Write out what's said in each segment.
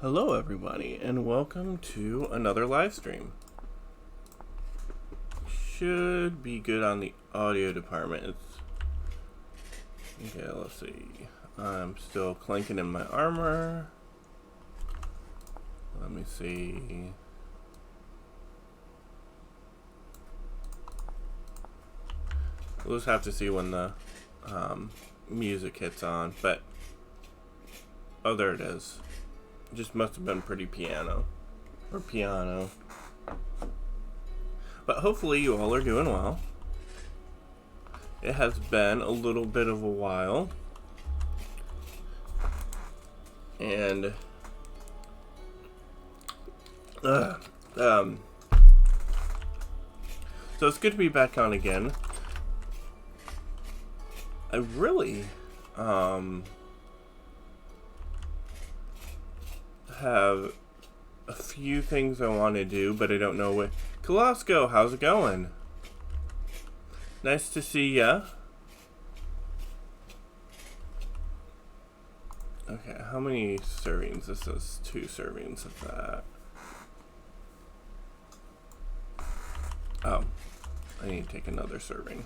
Hello everybody, and welcome to another live stream. Should be good on the audio department. Okay, let's see. I'm still clanking in my armor. Let me see. We'll just have to see when the music hits on, but oh, there it is. It just must have been pretty piano. But hopefully you all are doing well. It has been a little bit of a while. And so it's good to be back on again. I really have a few things I want to do, but I don't know what. Kolosko, how's it going? Nice to see ya. Okay, how many servings? This is 2 servings of that. Oh, I need to take another serving.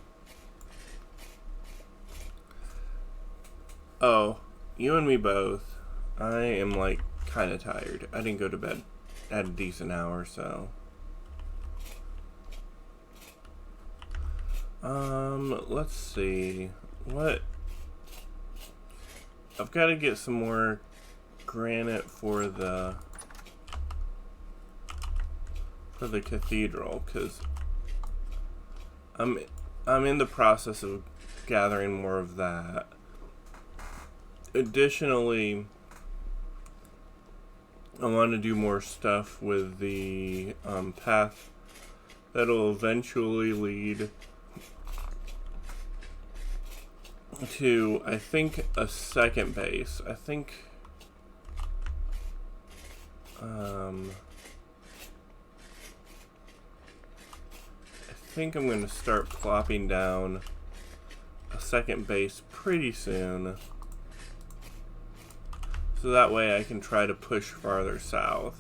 Oh, you and me both. I am like kind of tired. I didn't go to bed at a decent hour, so. Let's see. What? I've got to get some more granite for the cathedral, because I'm in the process of gathering more of that. Additionally, I want to do more stuff with the path that'll eventually lead to, I think, a second base. I think I'm going to start plopping down a second base pretty soon. So that way I can try to push farther south.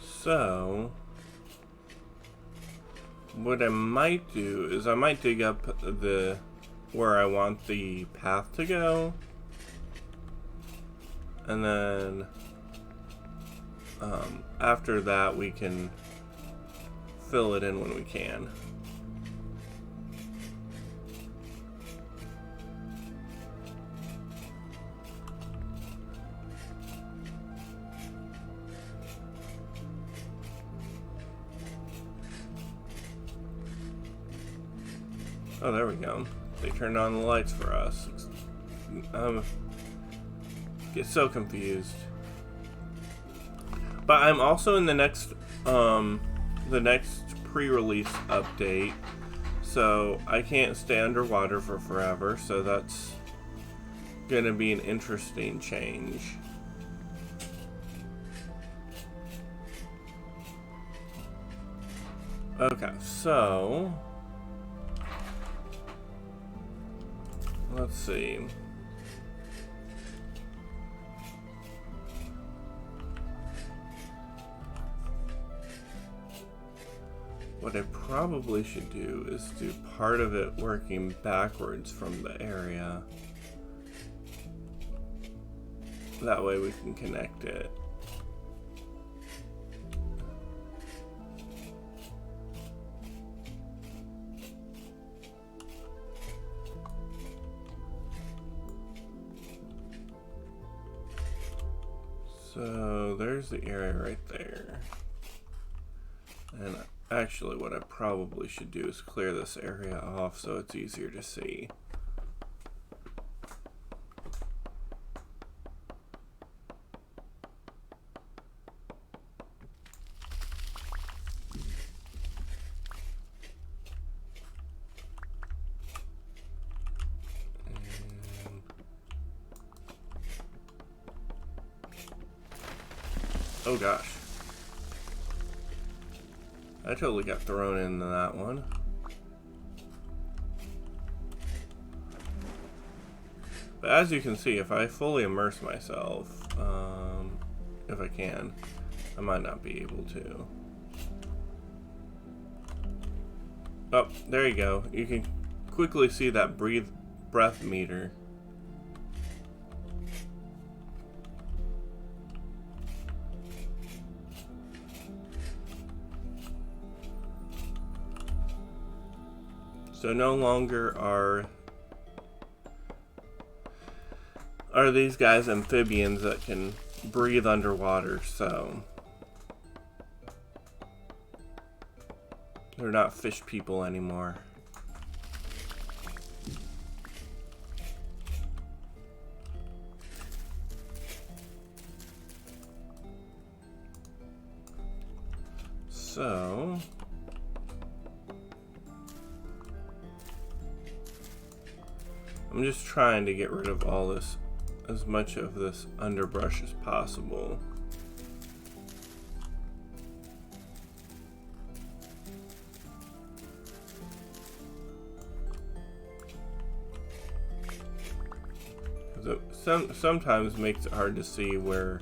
So, what I might do is I might dig up where I want the path to go. And then after that we can fill it in when we can. Oh, there we go. They turned on the lights for us. Get so confused. But I'm also in the next pre-release update, so I can't stay underwater for forever, so that's gonna be an interesting change. Okay, so let's see. What I probably should do is do part of it working backwards from the area. That way we can connect it. So there's the area right there. And actually what I probably should do is clear this area off so it's easier to see. Oh gosh. I totally got thrown into that one. But as you can see, if I fully immerse myself, if I can, I might not be able to. Oh, there you go. You can quickly see that breath meter. So no longer are these guys amphibians that can breathe underwater, so they're not fish people anymore. So I'm just trying to get rid of all this, as much of this underbrush as possible. It sometimes makes it hard to see where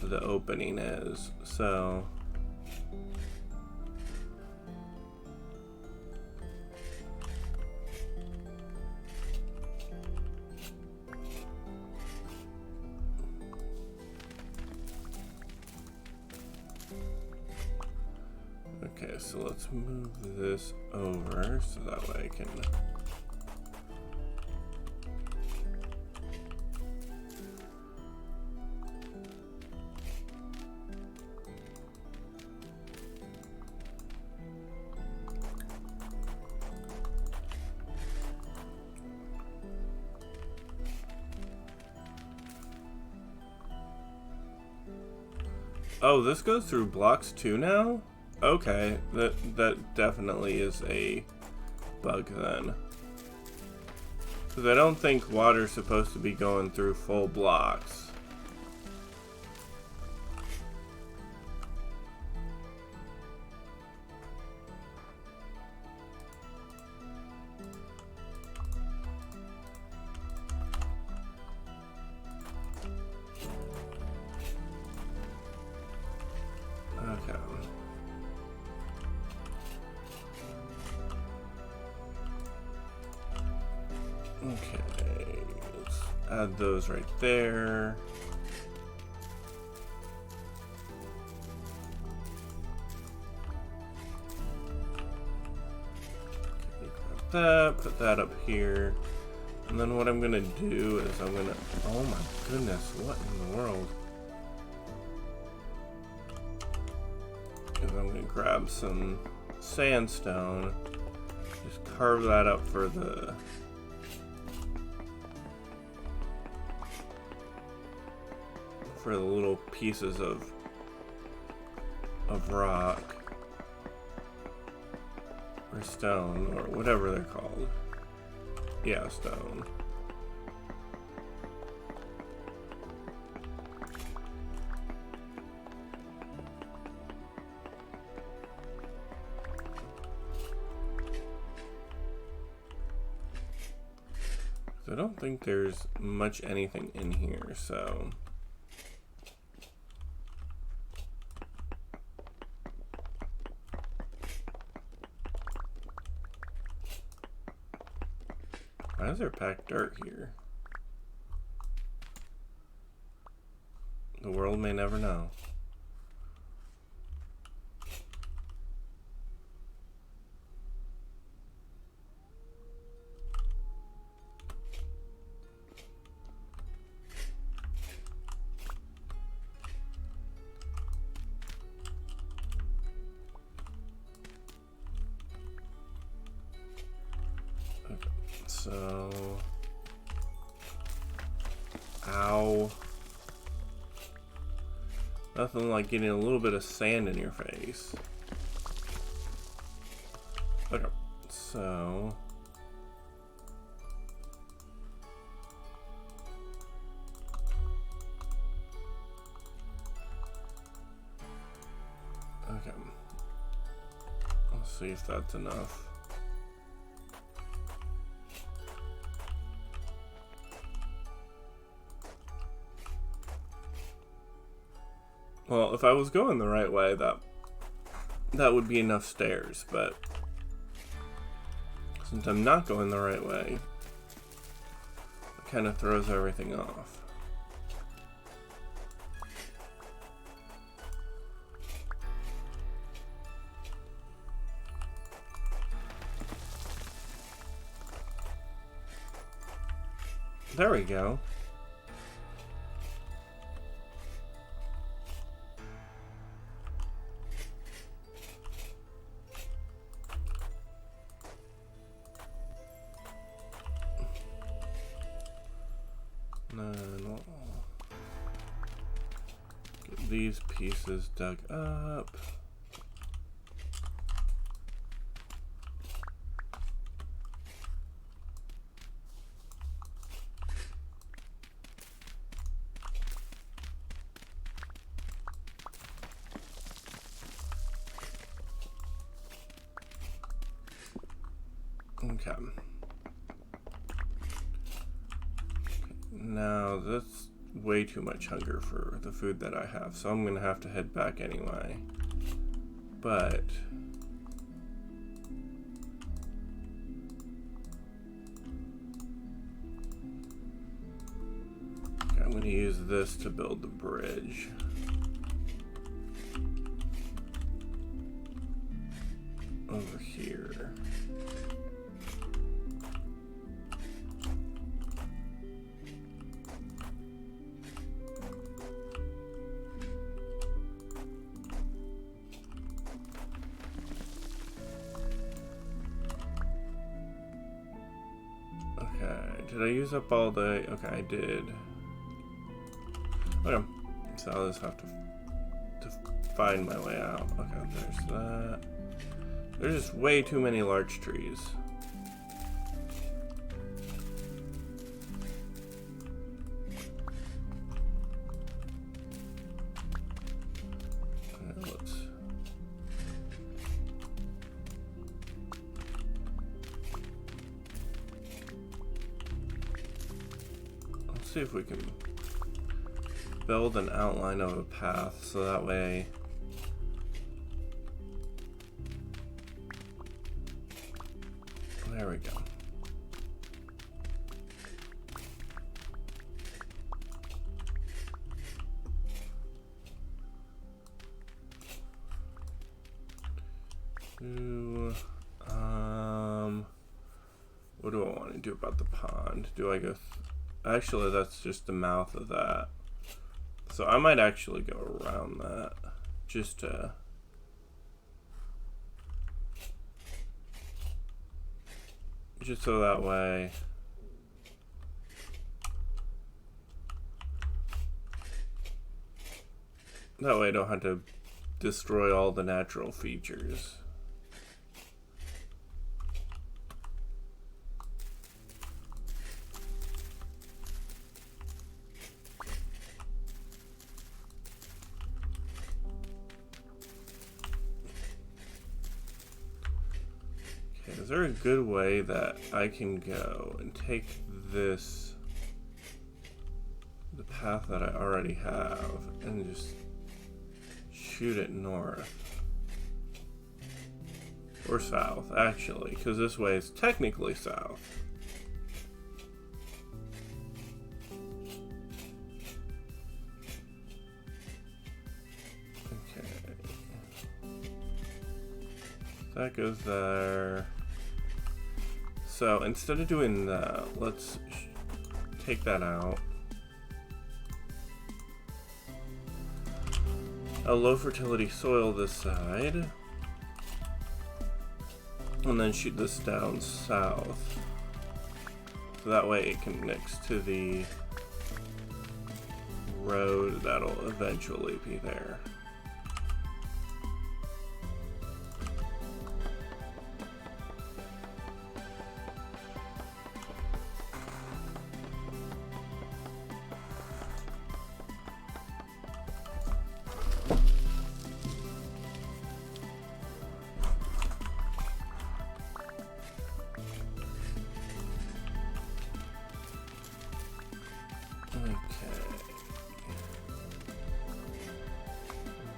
the opening is, so okay, so let's move this over so that way I can Oh, this goes through blocks too now? Okay, that definitely is a bug then. Because I don't think water's supposed to be going through full blocks. Okay, let's add those right there. Okay, grab that, put that up here. And then what I'm gonna do is I'm gonna, oh my goodness, what in the world? Is I'm gonna grab some sandstone, just carve that up for the little pieces of rock or stone or whatever they're called. Yeah, stone. I don't think there's much anything in here, so why is there packed dirt here? The world may never know. So, ow. Nothing like getting a little bit of sand in your face. Okay, so Okay. Let's see if that's enough. Well, if I was going the right way, that would be enough stairs, but since I'm not going the right way, it kind of throws everything off. There we go. Then we'll get these pieces dug up. Okay. Now that's way too much hunger for the food that I have, so I'm gonna have to head back anyway. But okay, I'm gonna use this to build the bridge. Over here. Did I use up all the... Okay, I did. Okay, so I'll just have to find my way out. Okay, there's that. There's just way too many large trees. Okay, let's see if we can build an outline of a path so that way there we go. What do I want to do about the pond? Do I go actually, that's just the mouth of that. So I might actually go around that just so that way I don't have to destroy all the natural features. Is there a good way that I can go and take this, the path that I already have, and just shoot it north? Or south, actually, because this way is technically south. Okay. That goes there. So instead of doing that, let's take that out. A low fertility soil this side. And then shoot this down south. So that way it can mix to the road that'll eventually be there.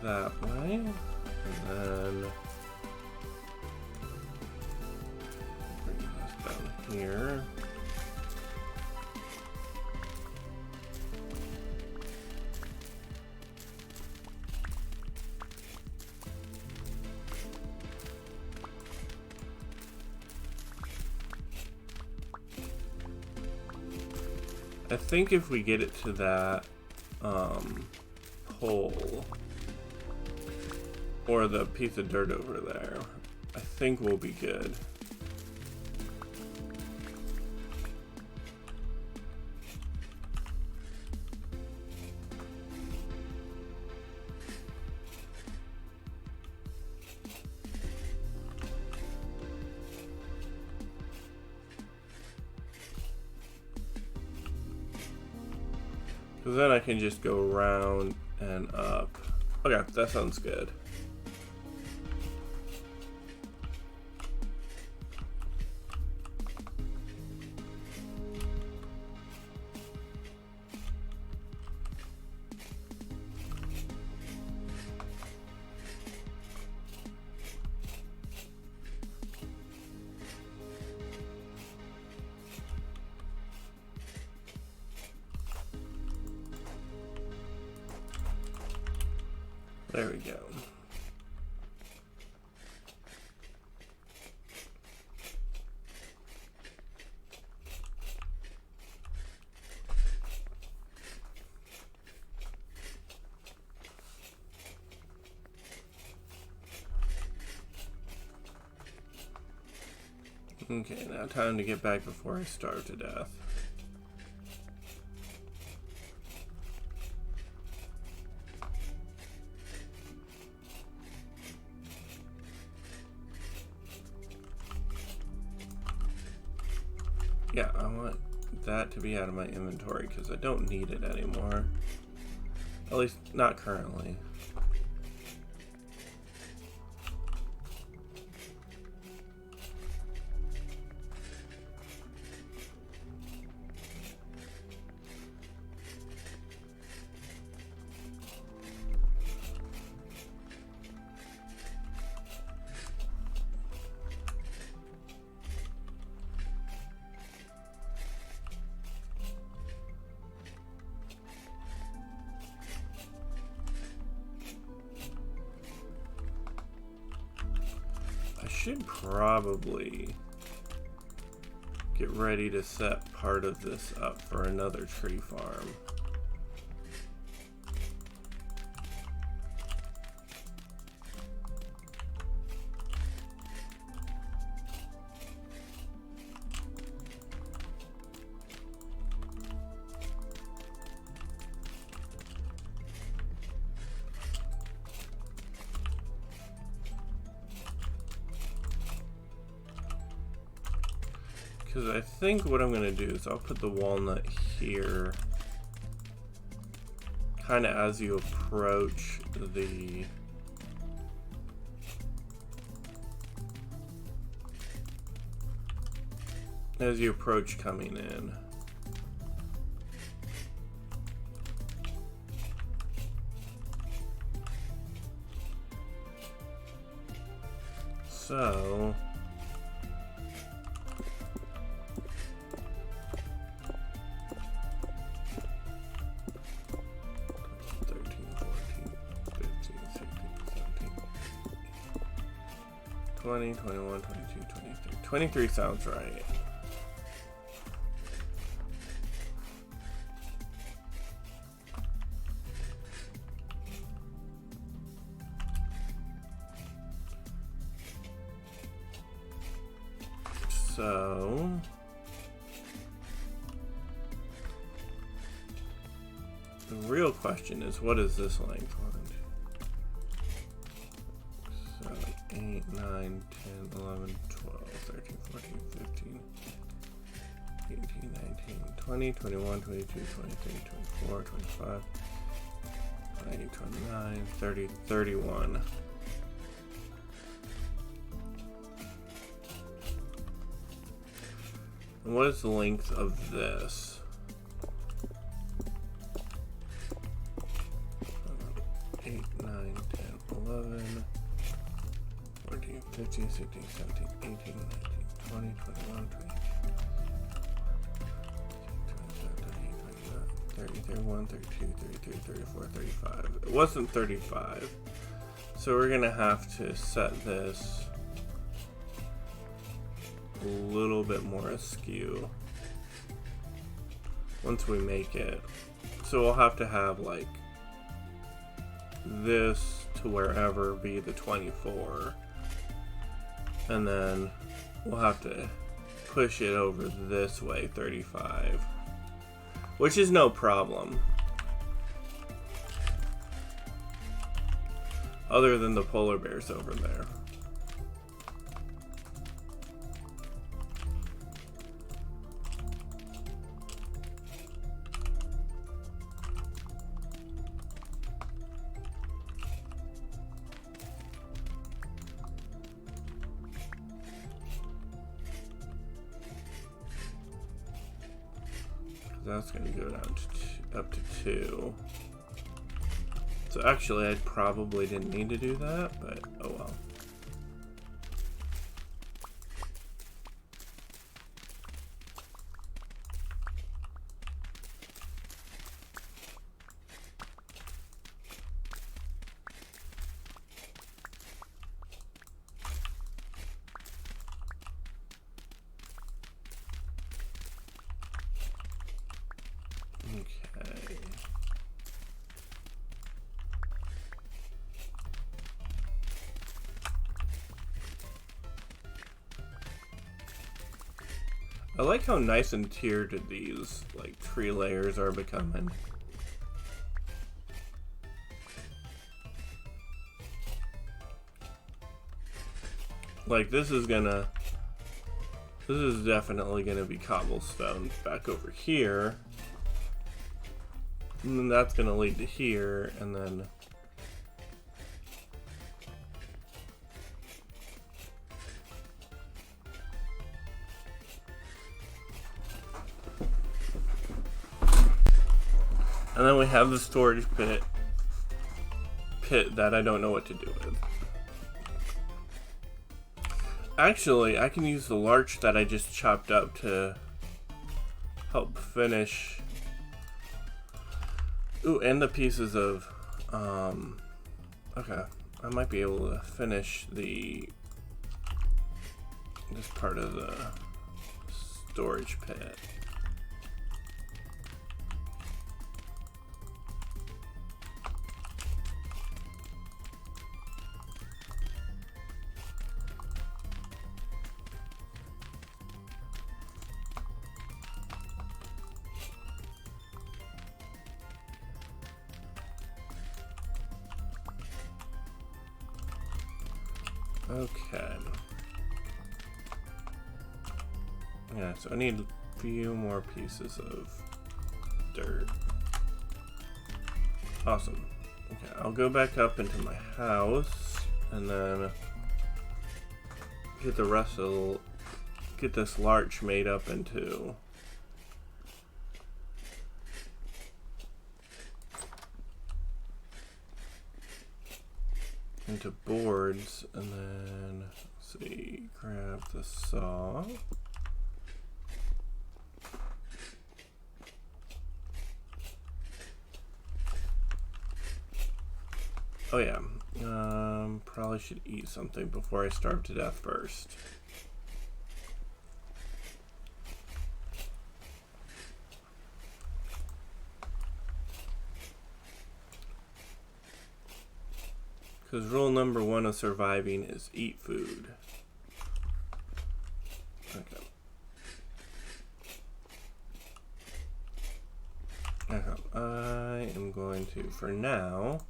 that way. And then bring this down here. I think if we get it to that pole or the piece of dirt over there, I think we'll be good. Because then I can just go around and up. Okay, that sounds good. There we go. Okay, now time to get back before I starve to death. Yeah, I want that to be out of my inventory because I don't need it anymore. At least not currently. Should probably get ready to set part of this up for another tree farm. Because I think what I'm going to do is I'll put the walnut here, kind of as you approach the coming in. So $20, $21, $22, $23. $23 sounds right. So the real question is, what is this length? 8, 9, 10, 11, 12, 13, 14, 15, 18, 19, 20, 21, 22, 23, 24, 25, 28, 29, 30, 31. And what is the length of this? 8, 9, 10. 11, 14, 15, 16, 17, 18, 19, 20, 21, 22, 30, 31, 32, 33, 34, 35. It wasn't 35. So we're gonna have to set this a little bit more askew once we make it. So we'll have to have like this to wherever be the 24. And then we'll have to push it over this way, 35. Which is no problem. Other than the polar bears over there. That's going to go down to up to 2. So actually, I probably didn't need to do that, but oh well. I like how nice and tiered these like tree layers are becoming. Like this is definitely gonna be cobblestone back over here. And then that's gonna lead to here, and then we have the storage pit that I don't know what to do with. Actually, I can use the larch that I just chopped up to help finish. Ooh, and the pieces of, okay, I might be able to finish this part of the storage pit. Okay. Yeah, so I need a few more pieces of dirt. Awesome. Okay, I'll go back up into my house and then get the rest of get this larch made up into boards, and then let's see, grab the saw. Oh yeah, probably should eat something before I starve to death first. Because rule number 1 of surviving is eat food. Okay. I am going to, for now,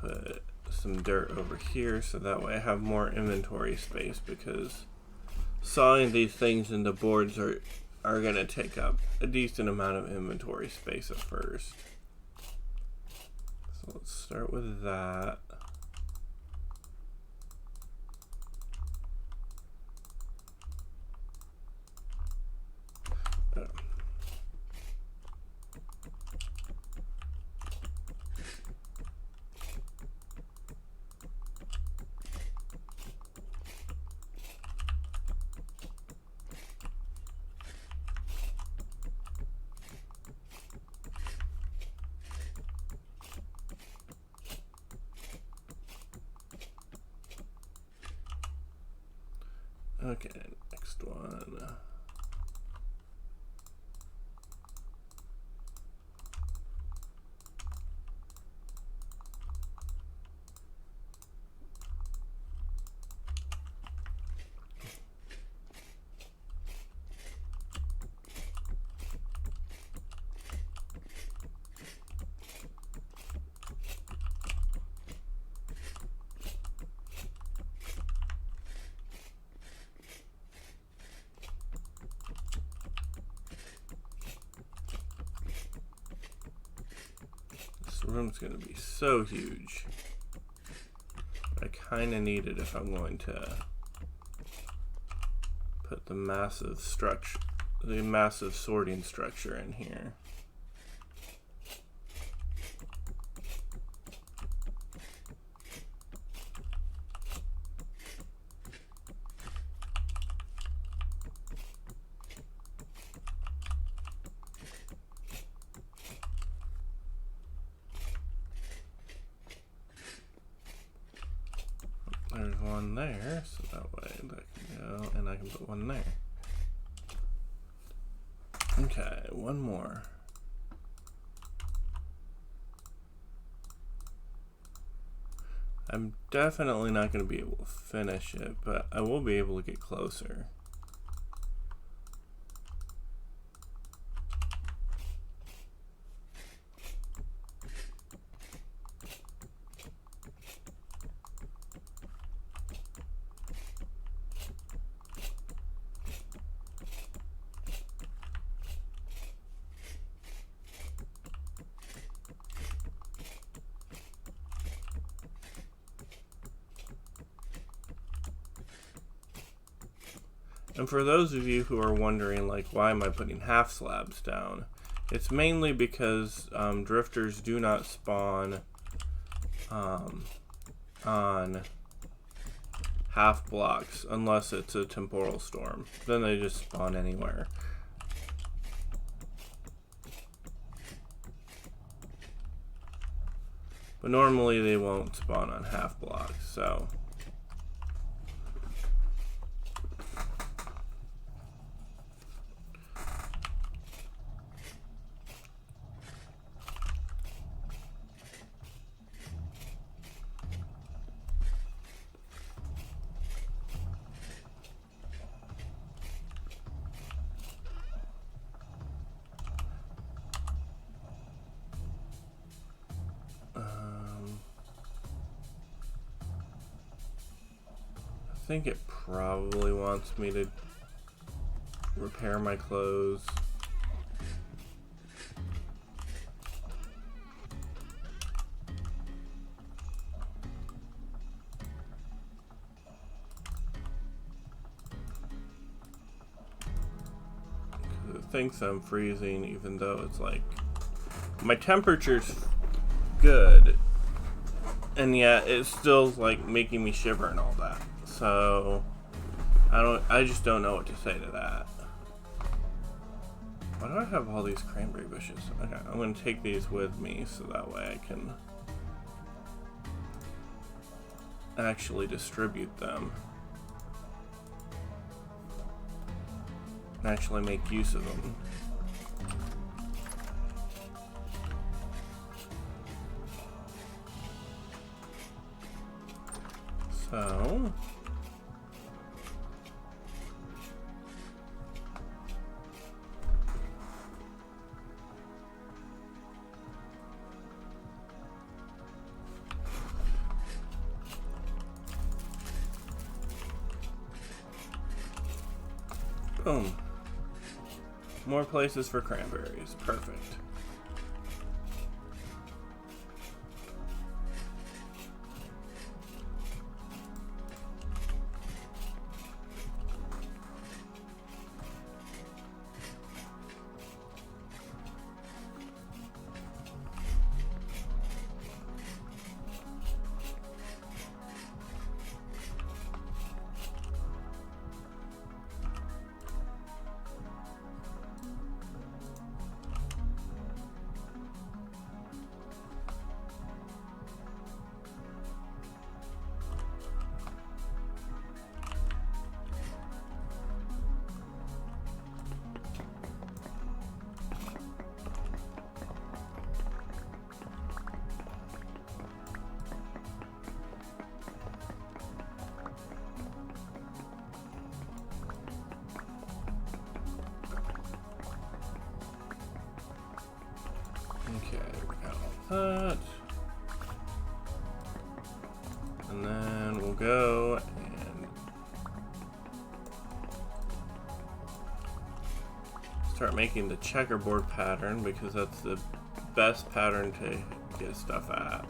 put some dirt over here so that way I have more inventory space, because sawing these things into boards are going to take up a decent amount of inventory space at first. So let's start with that. Okay, next one. This room's gonna be so huge. I kinda need it if I'm going to put the massive structure, the massive sorting structure in here. There's one there, so that way that can go, and I can put one there. Okay, one more. I'm definitely not going to be able to finish it, but I will be able to get closer. And for those of you who are wondering, like, why am I putting half slabs down? It's mainly because drifters do not spawn on half blocks unless it's a temporal storm. Then they just spawn anywhere. But normally they won't spawn on half blocks, so... I think it probably wants me to repair my clothes. It thinks I'm freezing even though it's like my temperature's good, and yet it's still like making me shiver and all that. So I just don't know what to say to that. Why do I have all these cranberry bushes? Okay, I'm gonna take these with me so that way I can actually distribute them. And actually make use of them. So boom. More places for cranberries. Perfect. that. And then we'll go and start making the checkerboard pattern because that's the best pattern to get stuff at.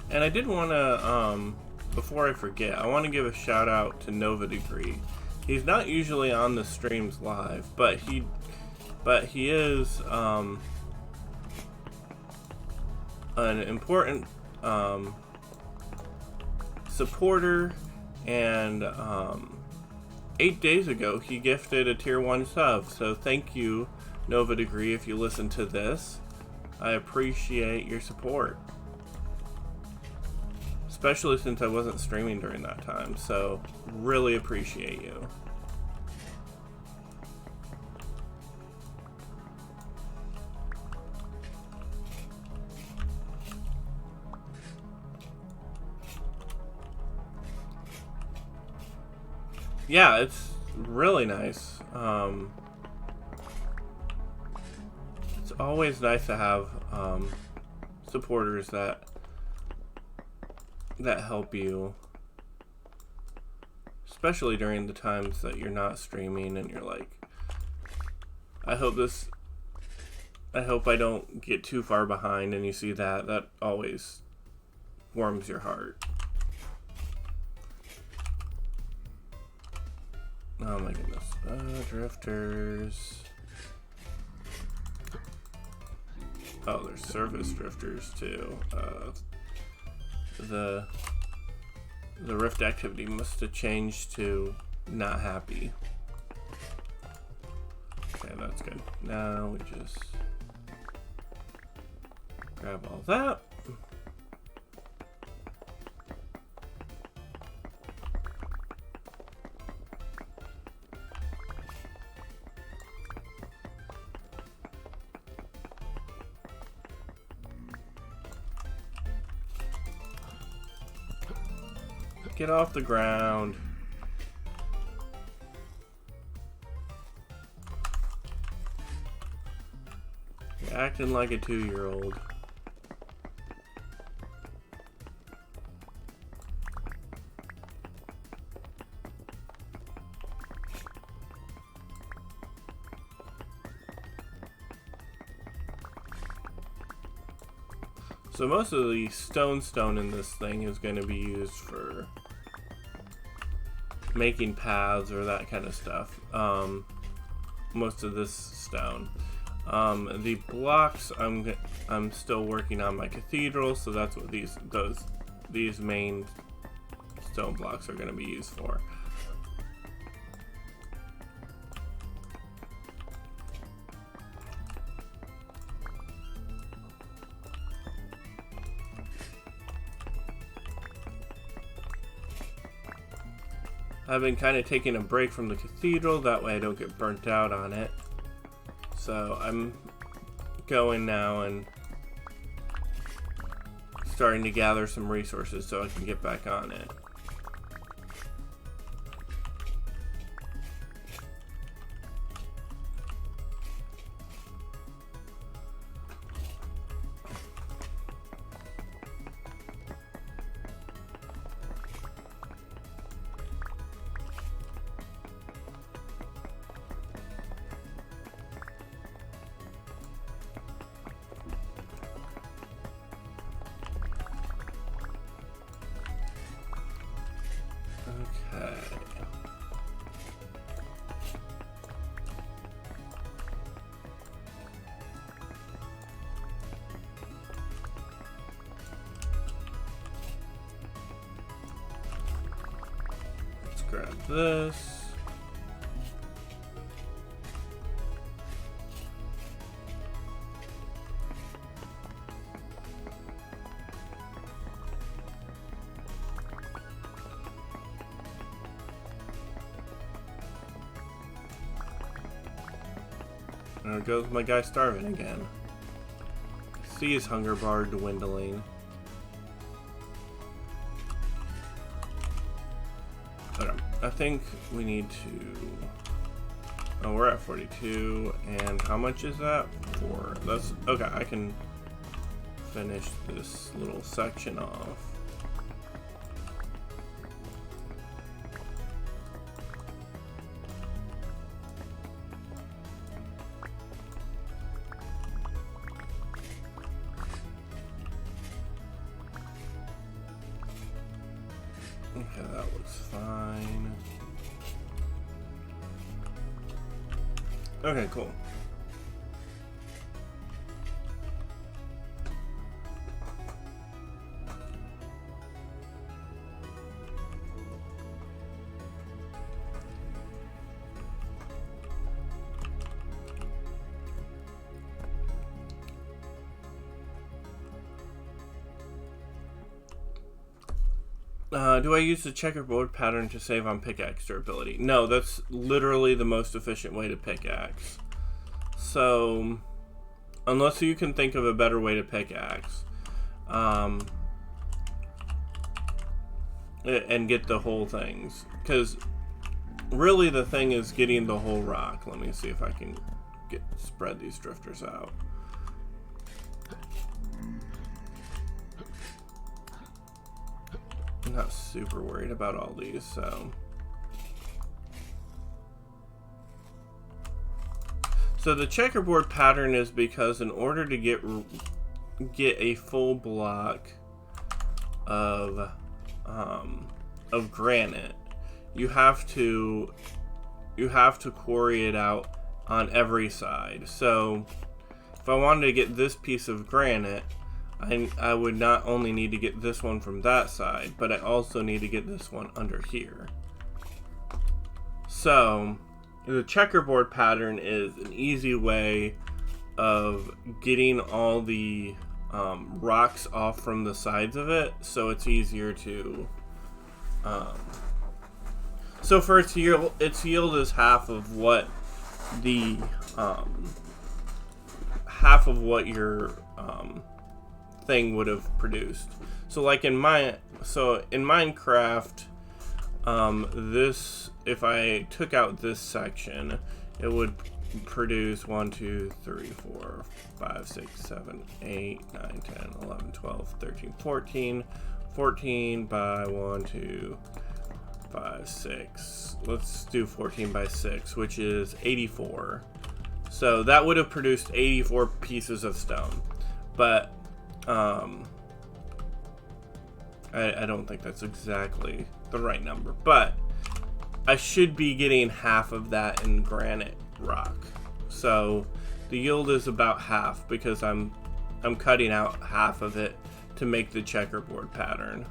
And I did want to, before I forget, I want to give a shout out to Nova Degree. He's not usually on the streams live, but he is an important supporter. And 8 days ago, he gifted a tier 1 sub. So thank you, Nova Degree, if you listen to this. I appreciate your support. Especially since I wasn't streaming during that time, so really appreciate you. Yeah, it's really nice. It's always nice to have supporters that help you, especially during the times that you're not streaming and you're like, I hope I don't get too far behind, and you see that always warms your heart. Oh my goodness. Drifters. Oh, there's service drifters too. The rift activity must have changed to not happy. Okay, that's good. Now we just grab all that. Get off the ground. You're acting like a 2-year-old. So most of the stone in this thing is going to be used for making paths or that kind of stuff. Most of this stone. The blocks, I'm still working on my cathedral, so that's what these main stone blocks are going to be used for. I've been kind of taking a break from the cathedral, that way I don't get burnt out on it. So I'm going now and starting to gather some resources so I can get back on it. Grab this. There goes my guy starving again. See his hunger bar dwindling. Okay, I think we need to... Oh, we're at 42, and how much is that? 4. That's... Okay, I can finish this little section off. Okay, that looks fine. Okay, cool. Do I use the checkerboard pattern to save on pickaxe durability? No, that's literally the most efficient way to pickaxe. So, unless you can think of a better way to pickaxe, and get the whole things. Because really the thing is getting the whole rock. Let me see if I can spread these drifters out. I'm not super worried about all these, so. So the checkerboard pattern is because in order to get a full block of granite, you have to quarry it out on every side. So if I wanted to get this piece of granite, I would not only need to get this one from that side, but I also need to get this one under here. So the checkerboard pattern is an easy way of getting all the rocks off from the sides of it, so it's easier to so for its yield is half of what the half of what your thing would have produced. So like in Minecraft, this, if I took out this section, it would produce 1 2 3 4 5 6 7 8 9 10 11 12 13 14 by 1 2 5 6. Let's do 14 by 6, which is 84. So that would have produced 84 pieces of stone, but I don't think that's exactly the right number, but I should be getting half of that in granite rock. So the yield is about half because I'm cutting out half of it to make the checkerboard pattern.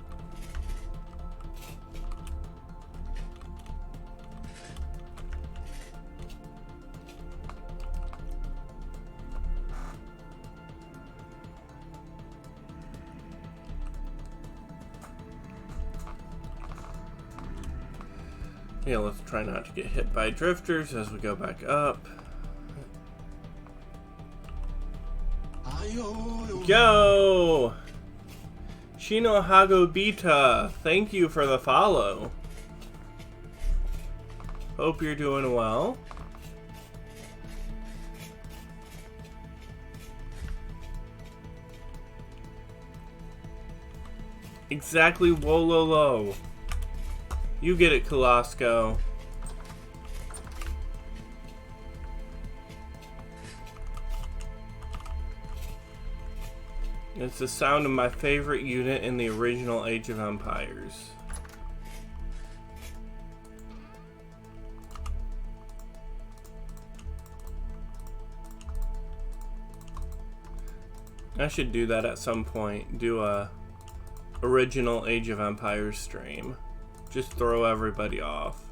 Yeah, let's try not to get hit by drifters as we go back up. Yo! Shino Hagobita, thank you for the follow. Hope you're doing well. Exactly, Wololo. You get it, Kolosko. It's the sound of my favorite unit in the original Age of Empires. I should do that at some point. Do a original Age of Empires stream. Just throw everybody off.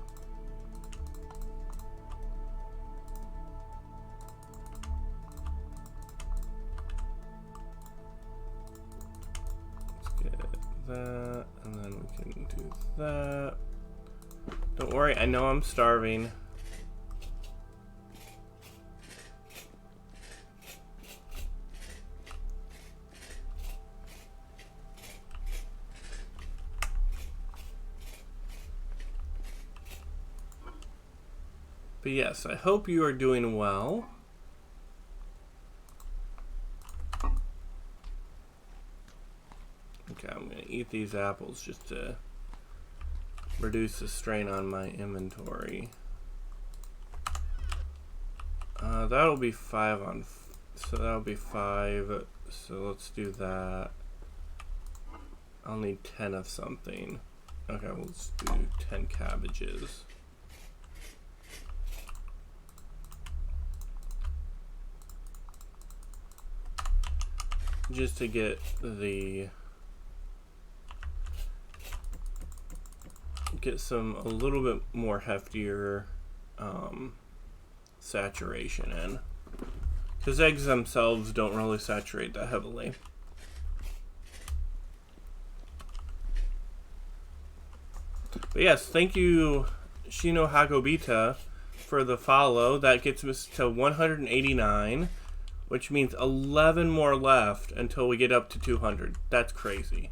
Let's get that, and then we can do that. Don't worry, I know I'm starving. But yes, I hope you are doing well. Okay, I'm going to eat these apples just to reduce the strain on my inventory. That'll be 5 on... So that'll be 5. So let's do that. I'll need 10 of something. Okay, we'll just do 10 cabbages. Just to get the... Get some a little bit more heftier saturation in. Because eggs themselves don't really saturate that heavily. But yes, thank you, Shino Hagobita, for the follow. That gets us to 189, which means 11 more left until we get up to 200. That's crazy.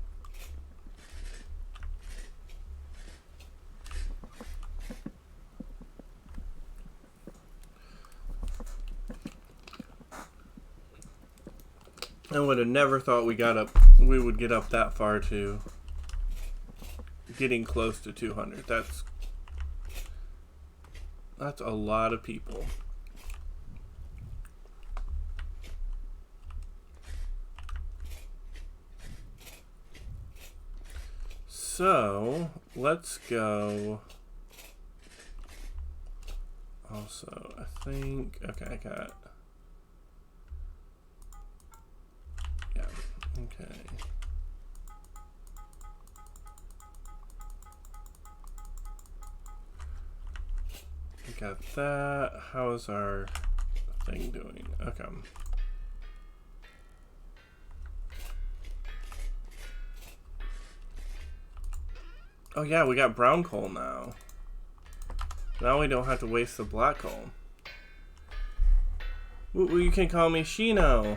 I would have never thought we would get up that far to getting close to 200. That's a lot of people. So let's go. Also, I think, okay, I got, yeah, okay. Got that. How's our thing doing? Okay. Oh yeah, we got brown coal now. Now we don't have to waste the black coal. Well, you can call me Shino.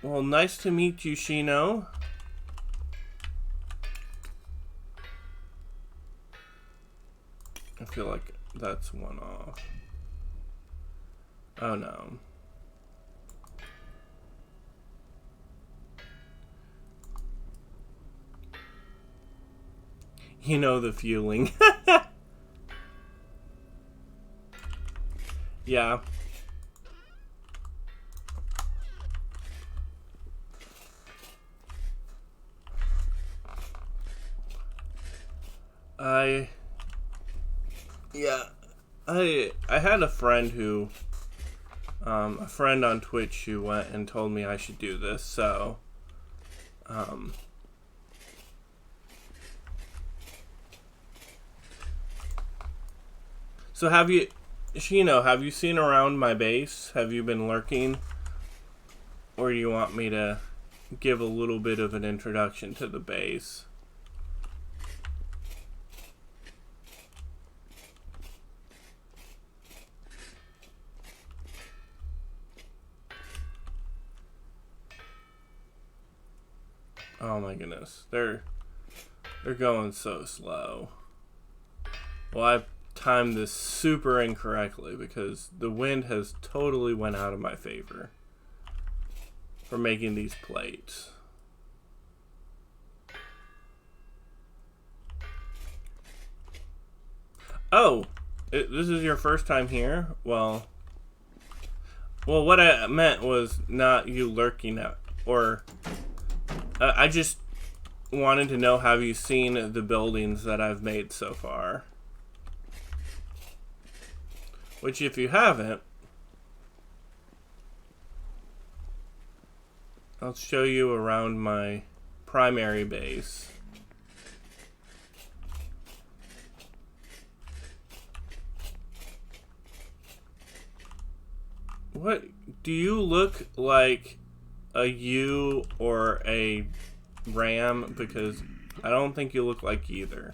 Well, nice to meet you, Shino. I feel like that's one off. Oh no. You know the feeling. Yeah. I had a friend who, a friend on Twitch who went and told me I should do this, so, so have you, Shino, have you seen around my base? Have you been lurking? Or do you want me to give a little bit of an introduction to the base? Oh my goodness, they're going so slow. Well, I've timed this super incorrectly because the wind has totally went out of my favor for making these plates. Oh, this is your first time here? Well, what I meant was not you lurking out, or I just wanted to know, have you seen the buildings that I've made so far? Which, if you haven't, I'll show you around my primary base. What? Do you look like a U or a ram? Because I don't think you look like either.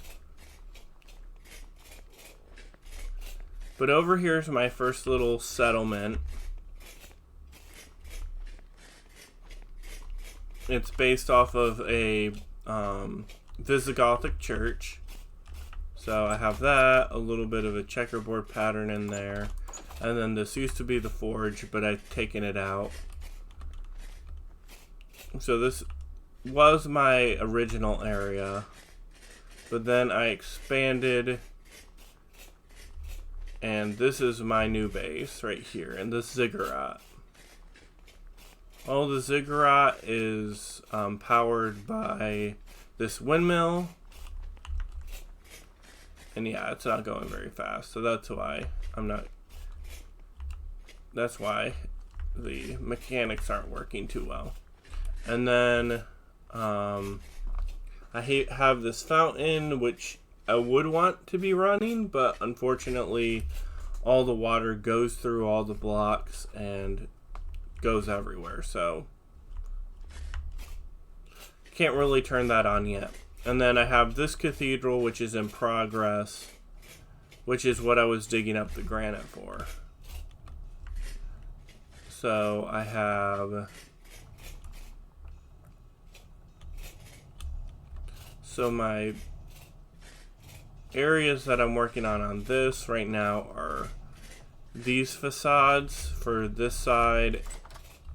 But over here's my first little settlement. It's based off of a Visigothic church. So I have that, a little bit of a checkerboard pattern in there. And then this used to be the forge, but I've taken it out. So this was my original area. But then I expanded. And this is my new base right here, and this ziggurat. Oh, the ziggurat is powered by this windmill. And yeah, it's not going very fast, so that's why that's why the mechanics aren't working too well. And then I have this fountain, which I would want to be running, but unfortunately all the water goes through all the blocks and goes everywhere, so can't really turn that on yet. And then I have this cathedral, which is in progress, which is what I was digging up the granite for. So I have... So my areas that I'm working on this right now are these facades for this side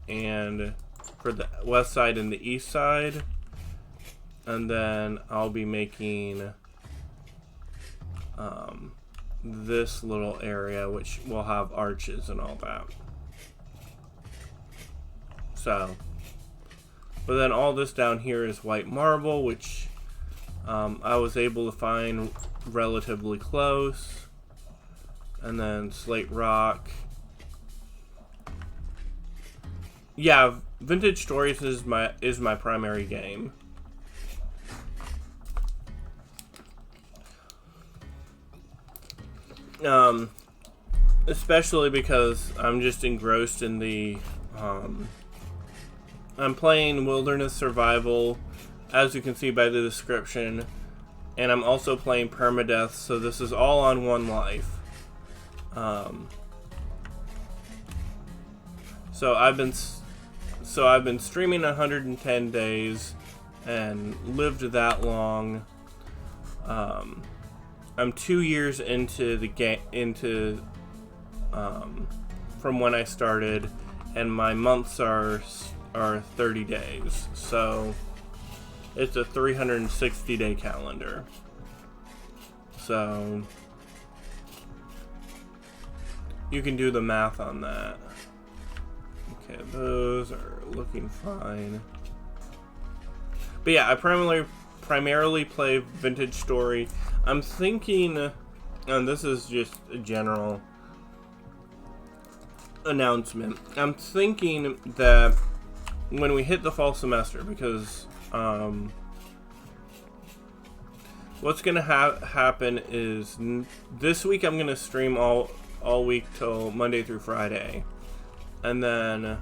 and for the west side and the east side. And then I'll be making this little area, which will have arches and all that. So, but then all this down here is white marble, which I was able to find relatively close. And then slate rock. Yeah, Vintage Stories is my primary game. Especially because I'm just engrossed in the I'm playing Wilderness Survival, as you can see by the description, and I'm also playing Permadeath, so this is all on one life. So I've been streaming 110 days and lived that long. I'm 2 years into the game, from when I started, and my months are 30 days. So it's a 360-day calendar. So you can do the math on that. Okay, those are looking fine. But yeah, I primarily play Vintage Story. I'm thinking, and this is just a general announcement, I'm thinking that when we hit the fall semester, because what's going to happen is this week I'm going to stream all week till Monday through Friday, and then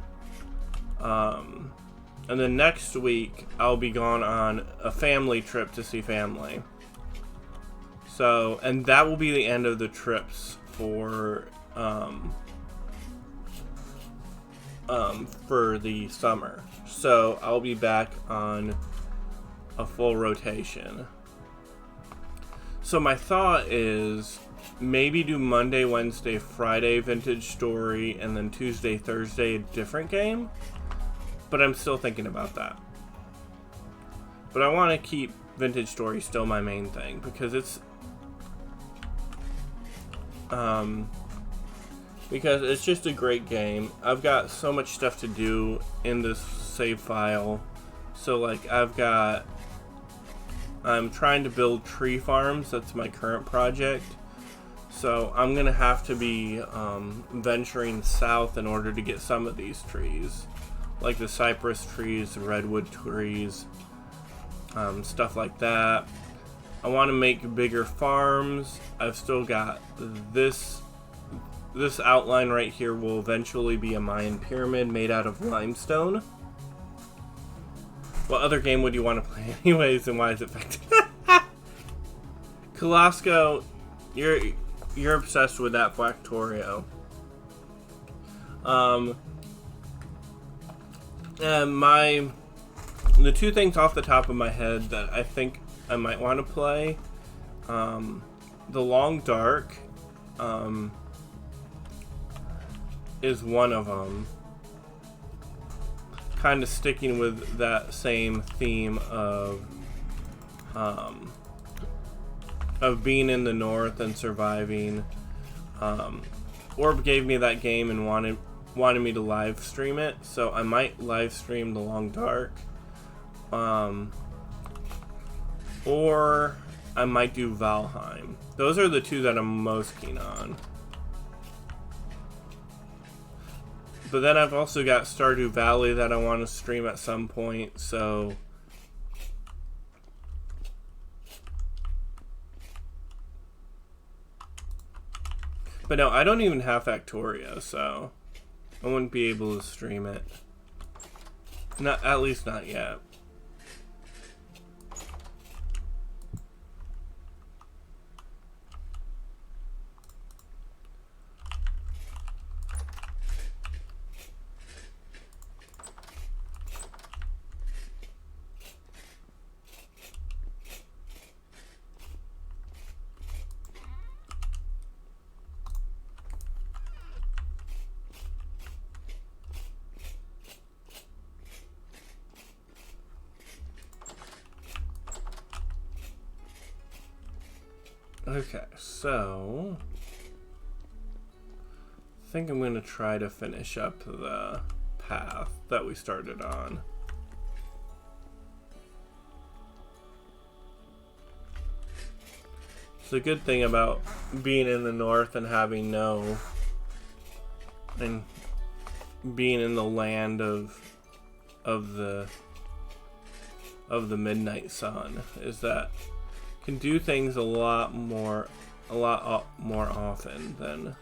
next week I'll be gone on a family trip to see family. So, and that will be the end of the trips for the summer. So I'll be back on a full rotation. So my thought is maybe do Monday, Wednesday, Friday Vintage Story, and then Tuesday, Thursday a different game. But I'm still thinking about that. But I want to keep Vintage Story still my main thing, because it's just a great game. I've got so much stuff to do in this save file. So like I'm trying to build tree farms. That's my current project. So I'm gonna have to be venturing south in order to get some of these trees, like the cypress trees, the redwood trees, stuff like that. I want to make bigger farms. I've still got this outline right here will eventually be a Mayan pyramid made out of limestone. What other game would you want to play anyways, and why is it effective? Kalasco, you're obsessed with that Factorio. And the two things off the top of my head that I think I might want to play. The Long Dark is one of them. Kind of sticking with that same theme of being in the north and surviving. Orb gave me that game and wanted me to live stream it, so I might live stream The Long Dark. Or I might do Valheim. Those are the two that I'm most keen on. But then I've also got Stardew Valley that I want to stream at some point, so... But no, I don't even have Factorio, so I wouldn't be able to stream it. Not, at least not yet. Okay, so I think I'm going to try to finish up the path that we started on. It's a good thing about being in the north and having and being in the land of the midnight sun is that can do things a lot more often than,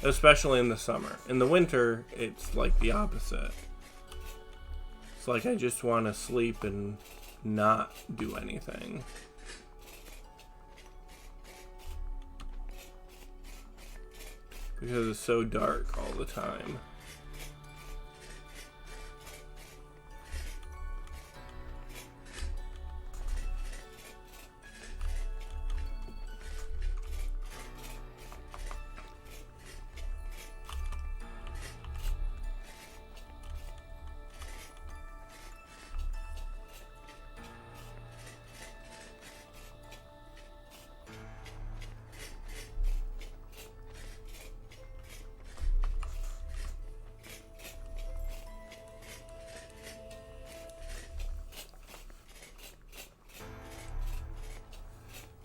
especially in the summer. In the winter, it's like the opposite. It's like I just want to sleep and not do anything. Because it's so dark all the time.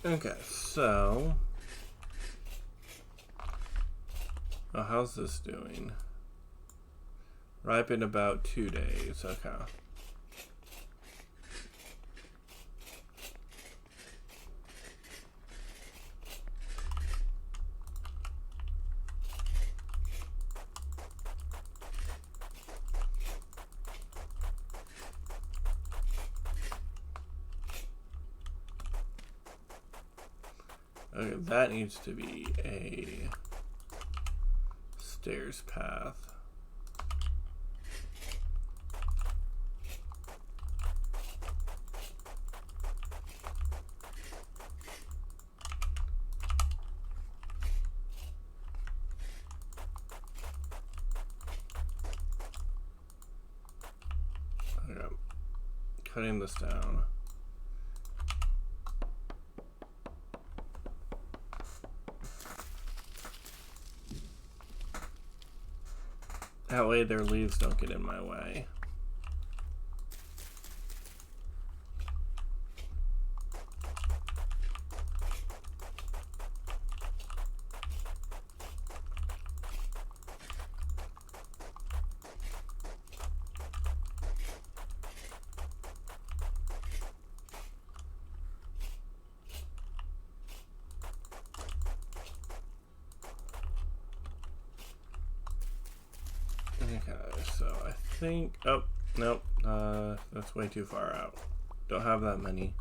Okay, so... Oh, how's this doing? Ripe in about 2 days, okay. Okay, that needs to be a stairs path. Okay, cutting this down. That way their leaves don't get in my way. Okay, so I think, oh, nope, that's way too far out. Don't have that many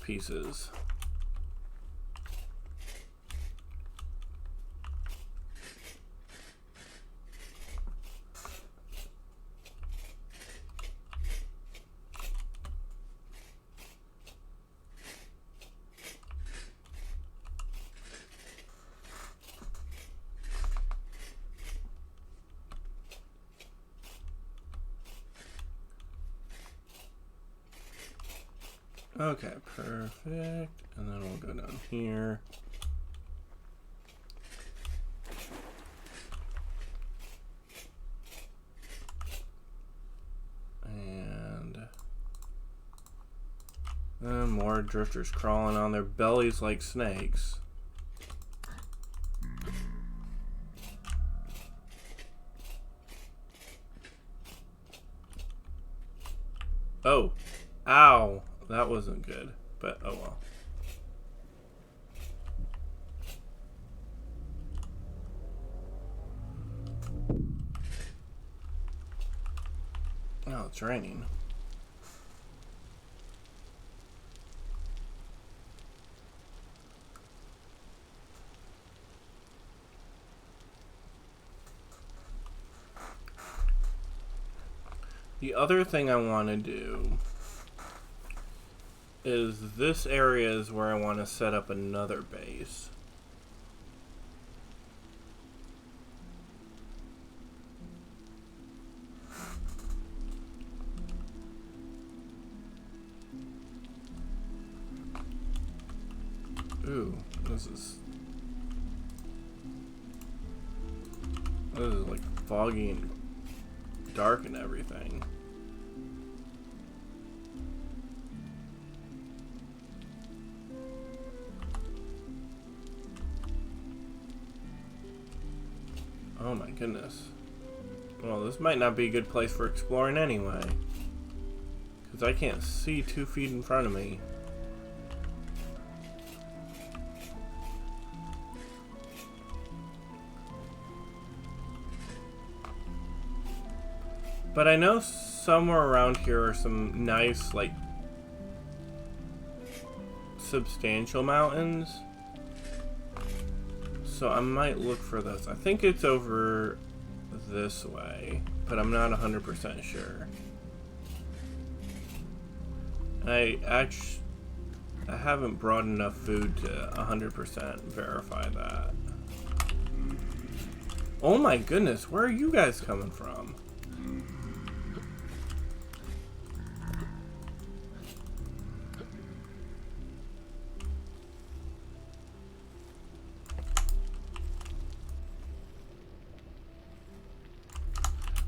pieces. Okay, perfect. And then we'll go down here. And more drifters crawling on their bellies like snakes. Oh, ow, that wasn't good, but oh well. Oh, it's raining. The other thing I want to do is this area is where I want to set up another base. Ooh, this is like foggy and dark and everything. Oh my goodness. Well, this might not be a good place for exploring anyway, because I can't see 2 feet in front of me. But I know somewhere around here are some nice, like, substantial mountains. So I might look for those. I think it's over this way, but I'm not 100% sure. I haven't brought enough food to 100% verify that. Oh my goodness, where are you guys coming from?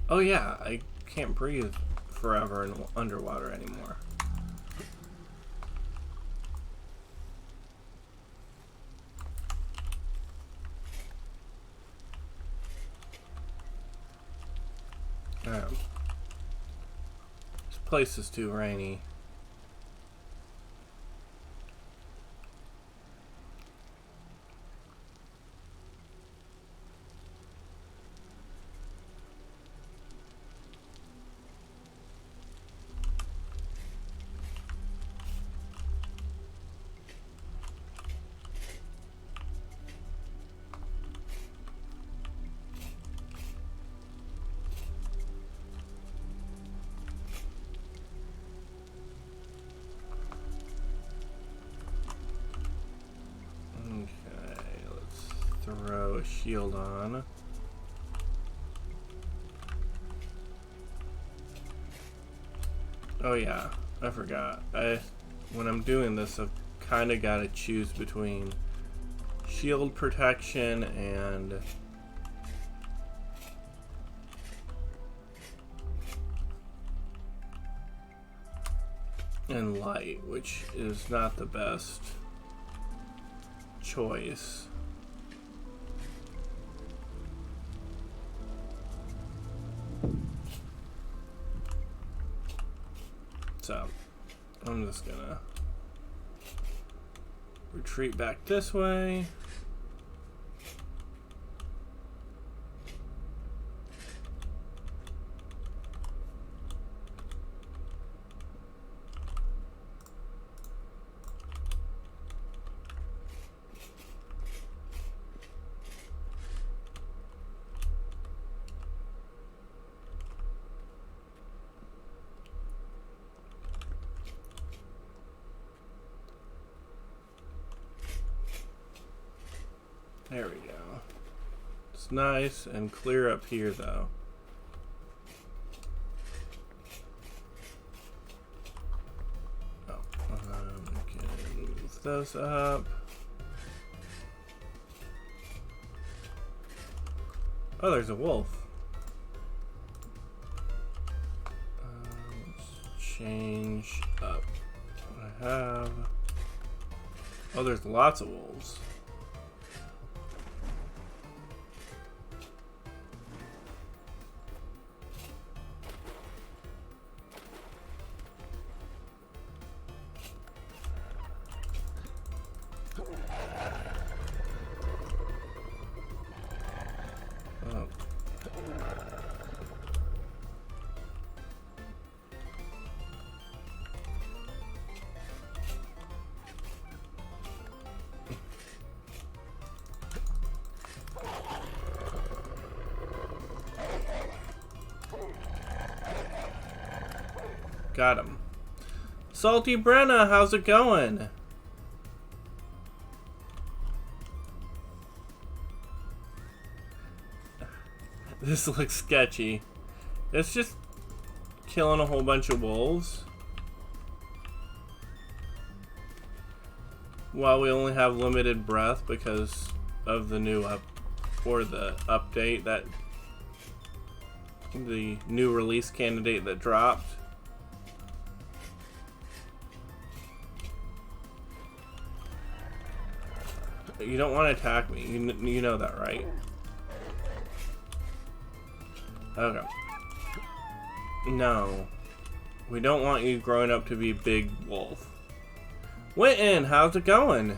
Oh yeah, I can't breathe forever in underwater anymore. This place is too rainy. Throw a shield on. Oh yeah, I forgot. When I'm doing this, I've kind of got to choose between shield protection and light, which is not the best choice. So, I'm just gonna retreat back this way. There we go. It's nice and clear up here, though. Oh, those up. Oh, there's a wolf. Let's change up what I have. Oh, there's lots of wolves. Oh. Got him. Salty Brenna, how's it going? This looks sketchy. It's just killing a whole bunch of wolves. While we only have limited breath because of the new update that the new release candidate that dropped. You don't want to attack me. You know that, right? Okay. No. We don't want you growing up to be Big Wolf. Winton, how's it going?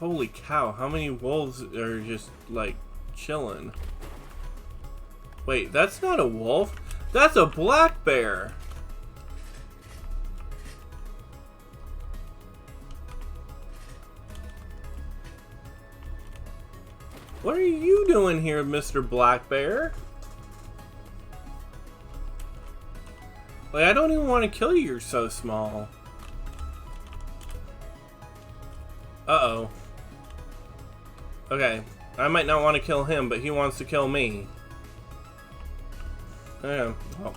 Holy cow, how many wolves are just, like, chilling? Wait, that's not a wolf. That's a black bear. What are you doing here, Mr. Black Bear? Like, I don't even want to kill you, you're so small. Uh-oh. Okay, I might not want to kill him, but he wants to kill me. Yeah. Oh.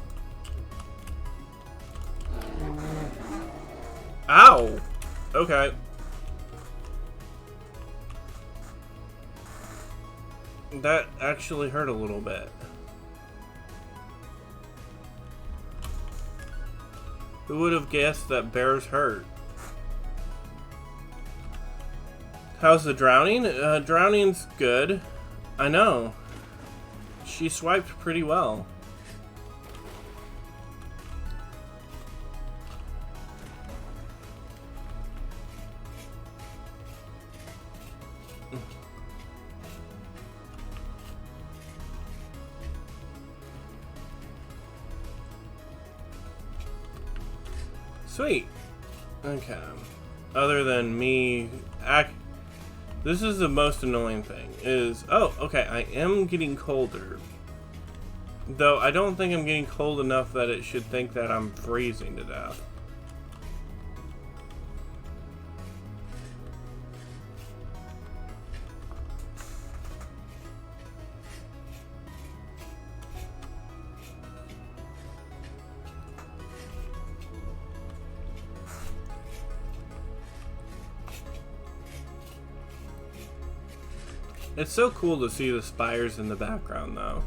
Ow! Okay. That actually hurt a little bit. Who would have guessed that bears hurt? How's the drowning? Drowning's good. I know. She swiped pretty well. Sweet. Okay. Other than me this is the most annoying thing is, oh, okay, I am getting colder. Though I don't think I'm getting cold enough that it should think that I'm freezing to death. It's so cool to see the spires in the background, though.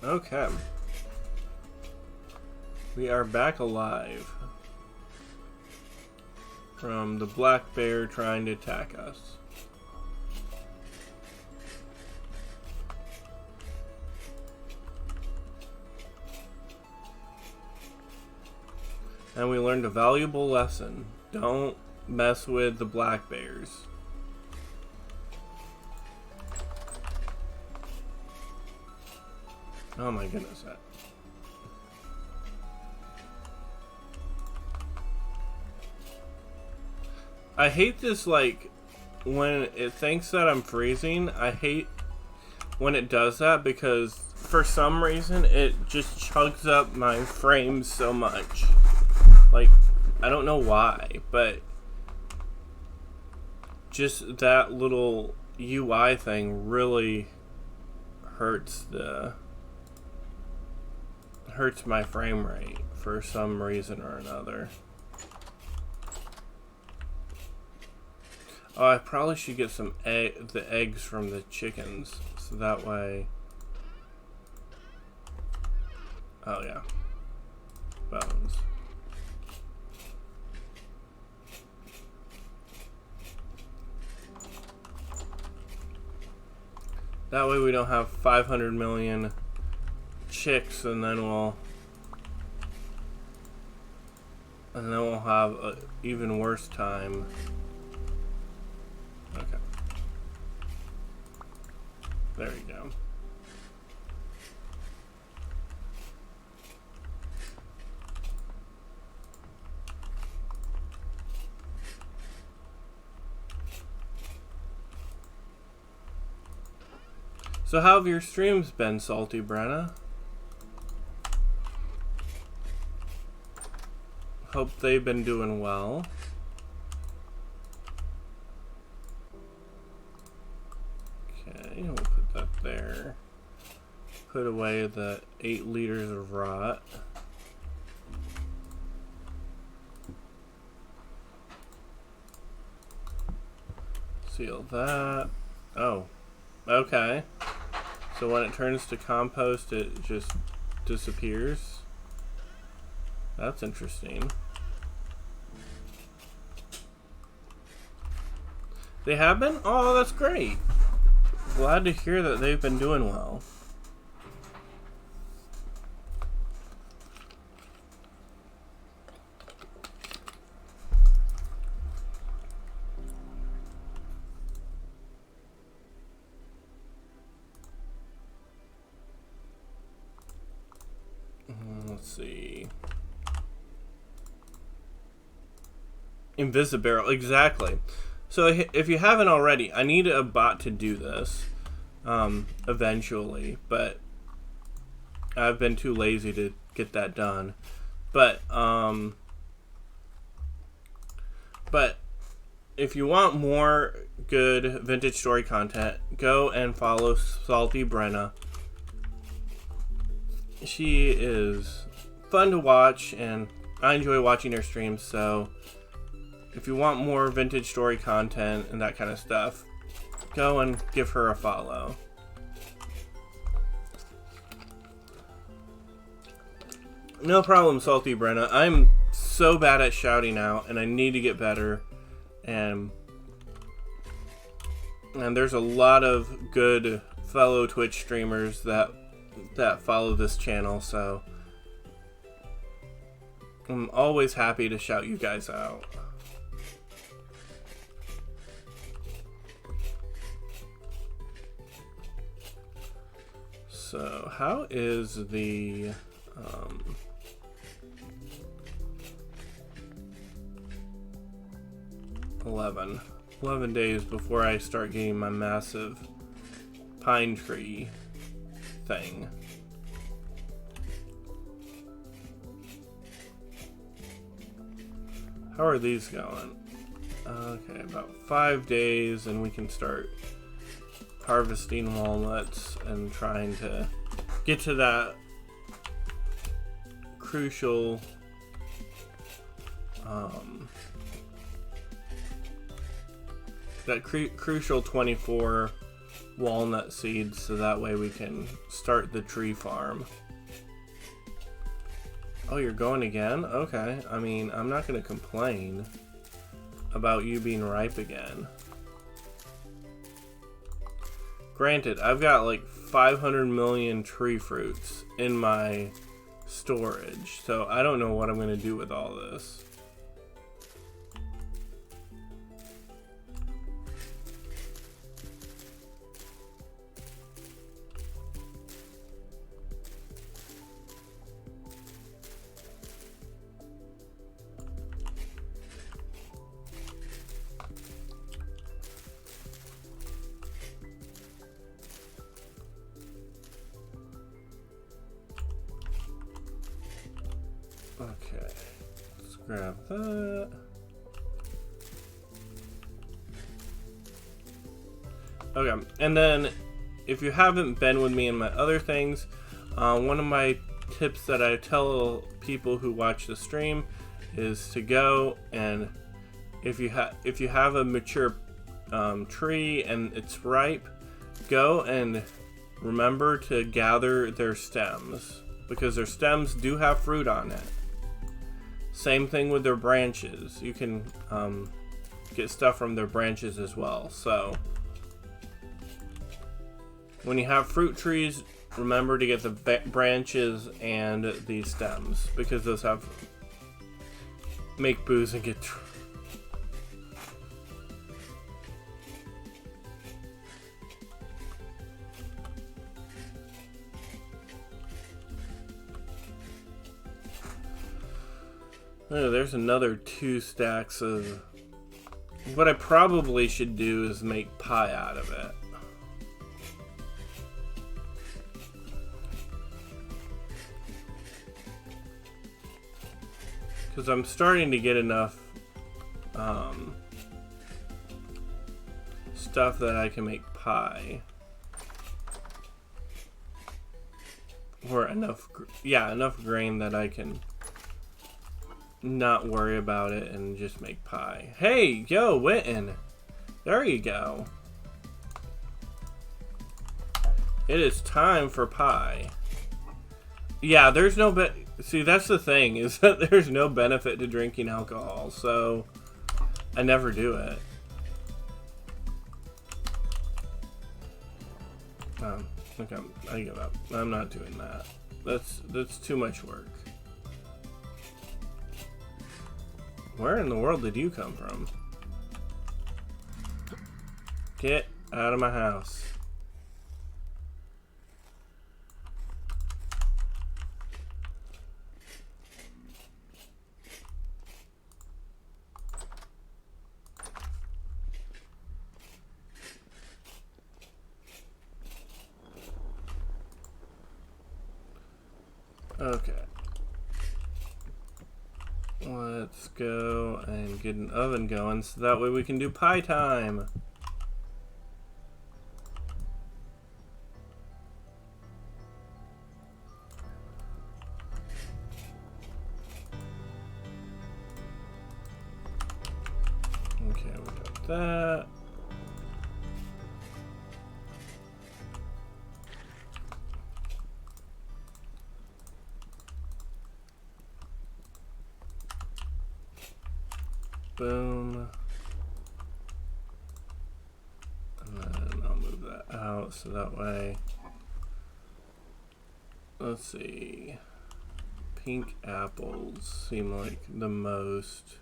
Okay. We are back alive from the black bear trying to attack us. And we learned a valuable lesson. Don't mess with the black bears. Oh my goodness. I hate this, like, when it thinks that I'm freezing. I hate when it does that because for some reason it just chugs up my frames so much. Like, I don't know why, but just that little UI thing really hurts my frame rate for some reason or another. Oh, I probably should get some the eggs from the chickens, so that way. Oh yeah, bones. That way we don't have 500 million chicks, and then we'll have an even worse time. Okay. There you go. So how have your streams been, Salty Brenna? Hope they've been doing well. Okay, we'll put that there. Put away the 8 liters of rot. Seal that. Oh, okay. So when it turns to compost, it just disappears. That's interesting. They have been? Oh, that's great. Glad to hear that they've been doing well. Let's see. Invisibarrel, exactly. So if you haven't already, I need a bot to do this eventually, but I've been too lazy to get that done. But if you want more good vintage story content, go and follow Salty Brenna. She is fun to watch, and I enjoy watching her streams, so if you want more vintage story content and that kind of stuff, go and give her a follow. No problem, Salty Brenna. I'm so bad at shouting out, and I need to get better. And there's a lot of good fellow Twitch streamers that follow this channel, so I'm always happy to shout you guys out. So how is the 11 days before I start getting my massive pine tree thing? How are these going? Okay, about 5 days and we can start harvesting walnuts and trying to get to that crucial crucial 24 walnut seeds, so that way we can start the tree farm. Oh, you're going again? Okay. I mean, I'm not going to complain about you being ripe again. Granted, I've got like 500 million tree fruits in my storage. So I don't know what I'm going to do with all this. Okay, let's grab that. Okay, and then if you haven't been with me in my other things, one of my tips that I tell people who watch the stream is to go and if you have a mature tree and it's ripe, go and remember to gather their stems, because their stems do have fruit on it. Same thing with their branches. You can get stuff from their branches as well. So when you have fruit trees, remember to get the branches and the stems, because those make booze and get oh, there's another 2 stacks of... What I probably should do is make pie out of it. Because I'm starting to get enough stuff that I can make pie. Or enough grain that I can not worry about it and just make pie. Hey, yo, Witten. There you go. It is time for pie. Yeah, there's no see, that's the thing, is that there's no benefit to drinking alcohol, so I never do it. Okay, I give up. I'm not doing that. That's too much work. Where in the world did you come from? Get out of my house. Okay. Let's go and get an oven going so that way we can do pie time. Okay, we got that. Boom. And then I'll move that out so that way. Let's see. Pink apples seem like the most.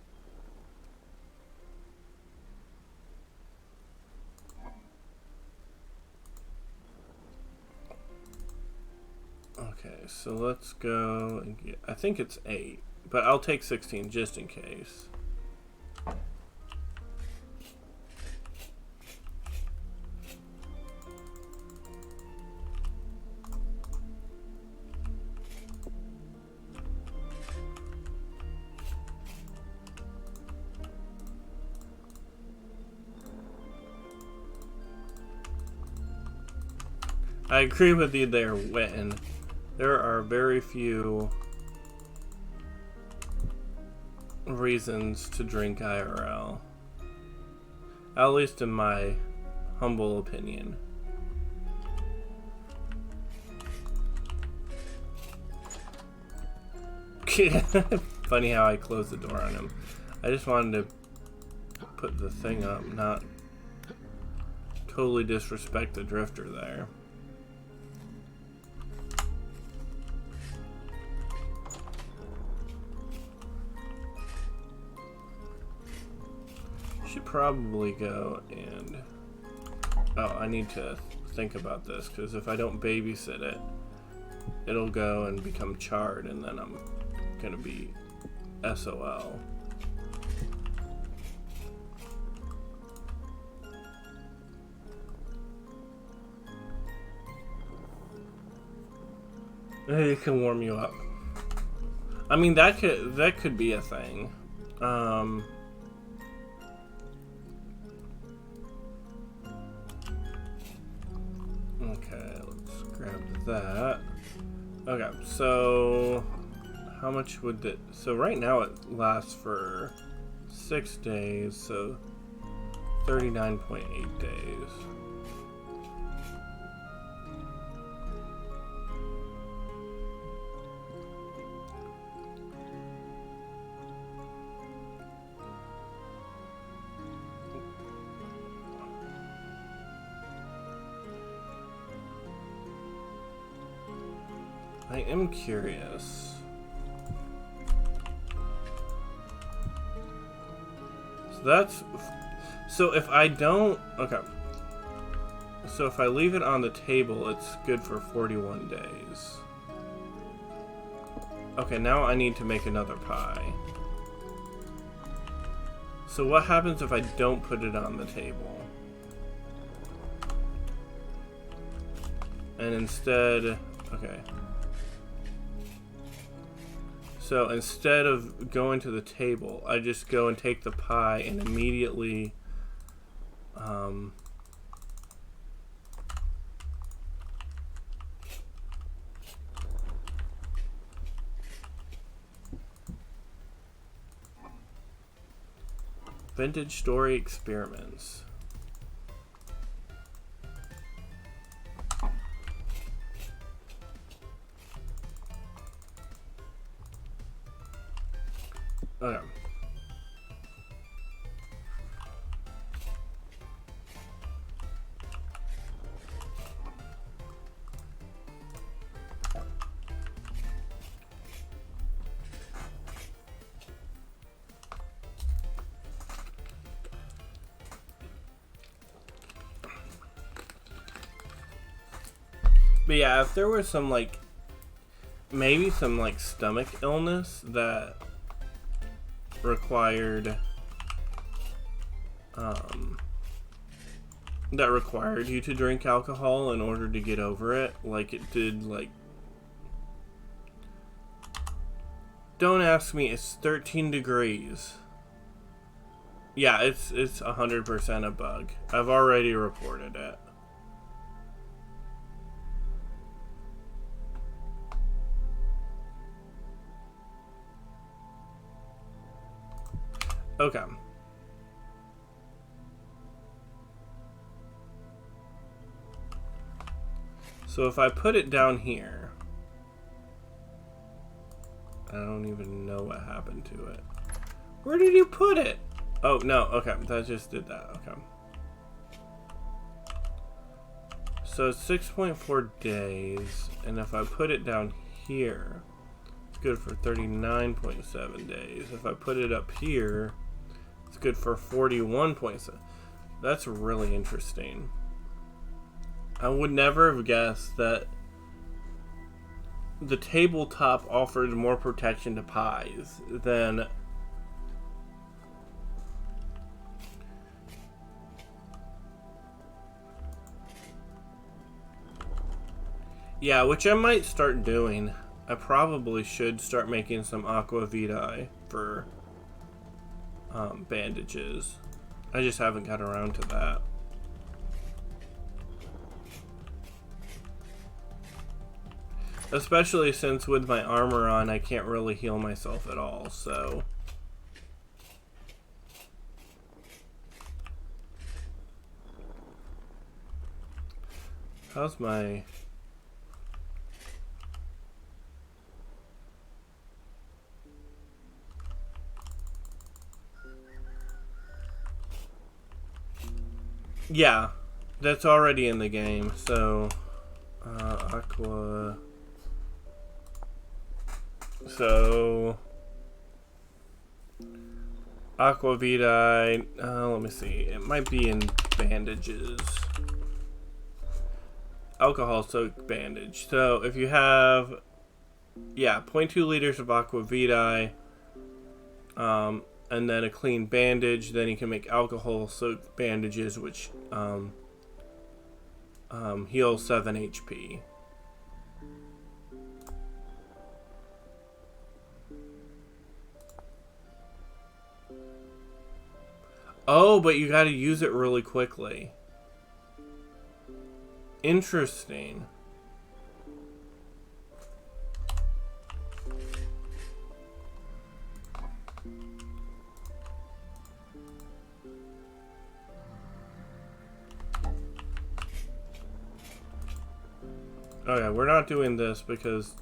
Okay, so let's go and get, I think it's 8, but I'll take 16 just in case. I agree with you there, Witten. There are very few reasons to drink IRL. At least in my humble opinion. Funny how I closed the door on him. I just wanted to put the thing up, not totally disrespect the drifter there. probably go and... Oh, I need to think about this, because if I don't babysit it, it'll go and become charred, and then I'm gonna be SOL. It can warm you up. I mean, that could be a thing. Okay, let's grab that. Okay, so how much would it? So right now it lasts for 6 days, so 39.8 days. I am curious. So that's... So if I don't... Okay. So if I leave it on the table, it's good for 41 days. Okay, now I need to make another pie. So what happens if I don't put it on the table? And instead... Okay. So instead of going to the table, I just go and take the pie and immediately Vintage Story Experiments. Okay. But yeah, if there was some maybe some stomach illness that required you to drink alcohol in order to get over it, like it did, don't ask me, it's 13 degrees. Yeah, it's 100% a bug. I've already reported it. Okay. So if I put it down here, I don't even know what happened to it. Where did you put it? Oh, no. Okay. That just did that. Okay. So it's 6.4 days. And if I put it down here, it's good for 39.7 days. If I put it up here, it's good for 41.7. That's really interesting. I would never have guessed that the tabletop offers more protection to pies than... Yeah, which I might start doing. I probably should start making some aqua vitae for bandages. I just haven't got around to that. Especially since with my armor on, I can't really heal myself at all, so... How's my... Yeah, that's already in the game, so... Aqua... So... Aquavitae, let me see. It might be in bandages. Alcohol soaked bandage. So if you have, yeah, 0.2 liters of Aquavitae, and then a clean bandage, then you can make alcohol soaked bandages, which heal 7 HP. Oh, but you gotta use it really quickly. Interesting. Oh yeah, we're not doing this because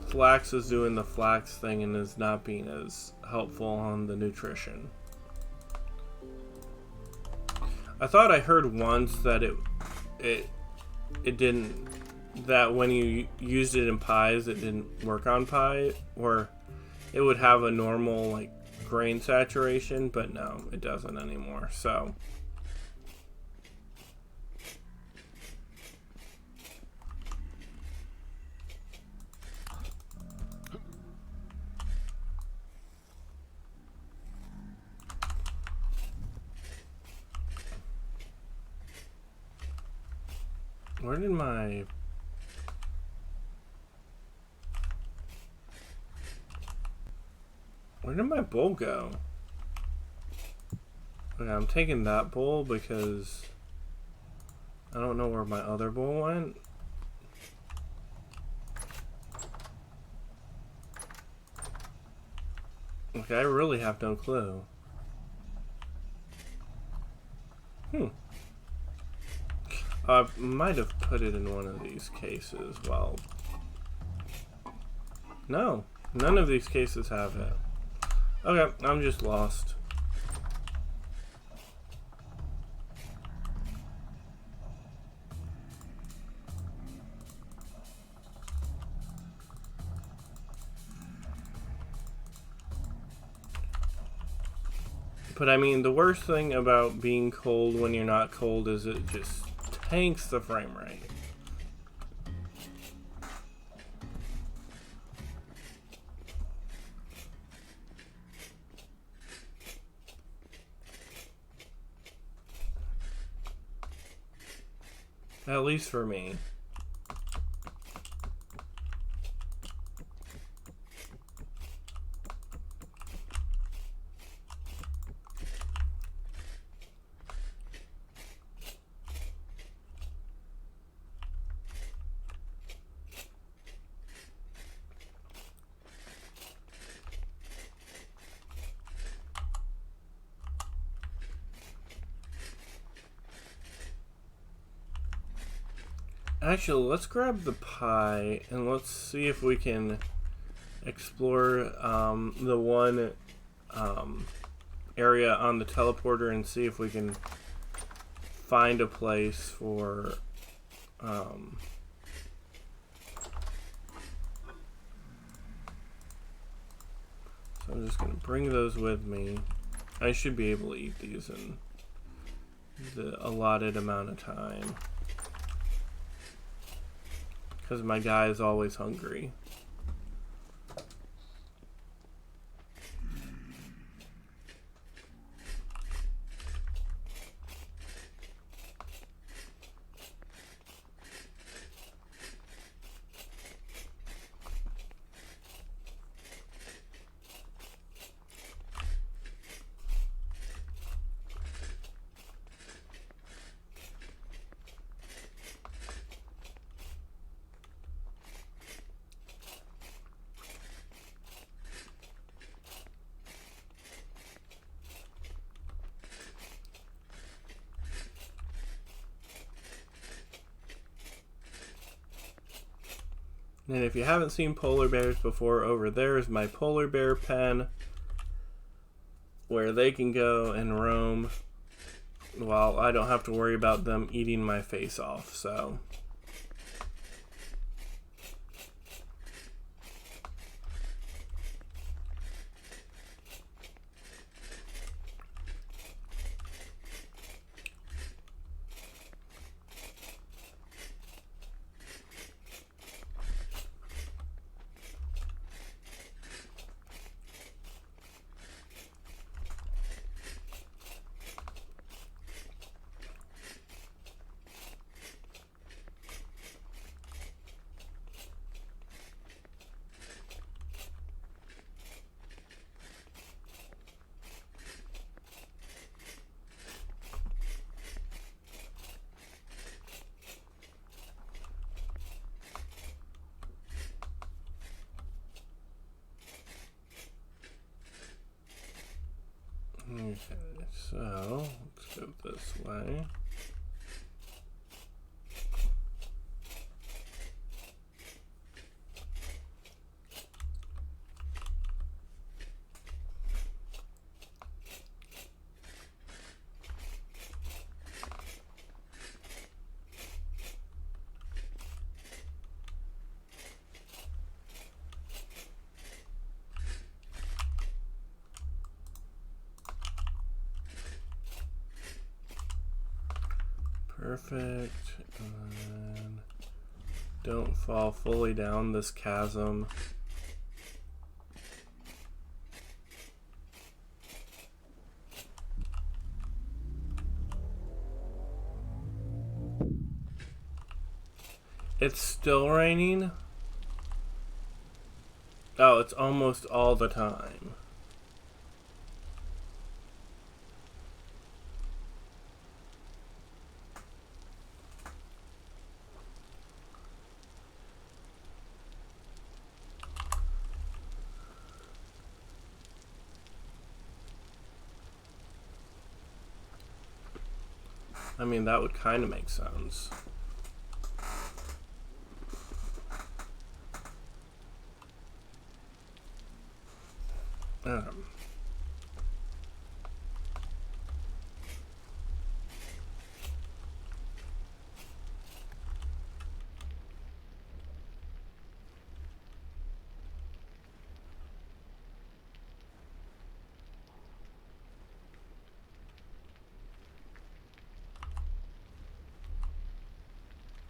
Flax is doing the Flax thing and is not being as helpful on the nutrition. I thought I heard once that it didn't, that when you used it in pies it didn't work on pie, or it would have a normal like grain saturation, but no, it doesn't anymore. So where did my bowl go? Okay, I'm taking that bowl because I don't know where my other bowl went. Okay, I really have no clue. I might have put it in one of these cases. Well, no, none of these cases have it. Okay, I'm just lost. But I mean, the worst thing about being cold when you're not cold is it just tanks the frame rate. At least for me. Actually, let's grab the pie and let's see if we can explore the one area on the teleporter and see if we can find a place for so I'm just gonna bring those with me. I should be able to eat these in the allotted amount of time because my guy is always hungry. And if you haven't seen polar bears before, over there is my polar bear pen where they can go and roam while I don't have to worry about them eating my face off. So Okay, so let's go this way. Perfect. And don't fall fully down this chasm. It's still raining. Oh, it's almost all the time. I mean, that would kind of make sense.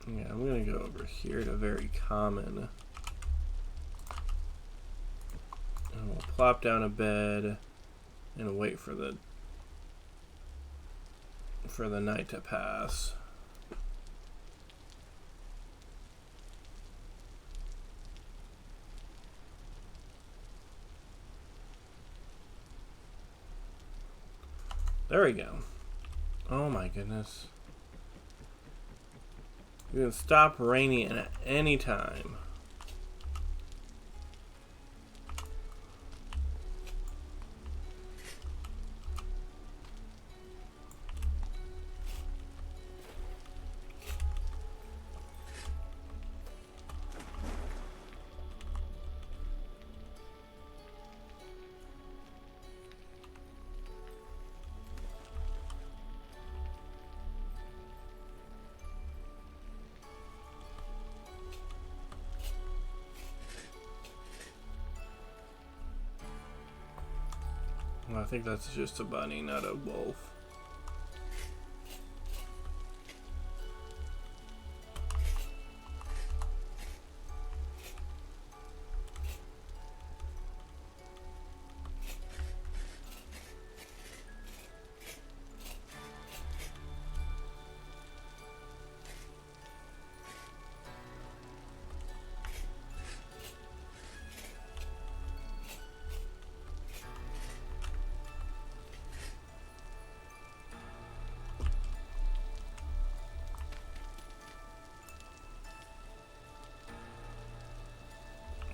Yeah, I'm gonna go over here to very common. And we'll plop down a bed and wait for the night to pass. There we go. Oh my goodness. You can stop raining at any time. I think that's just a bunny, not a wolf.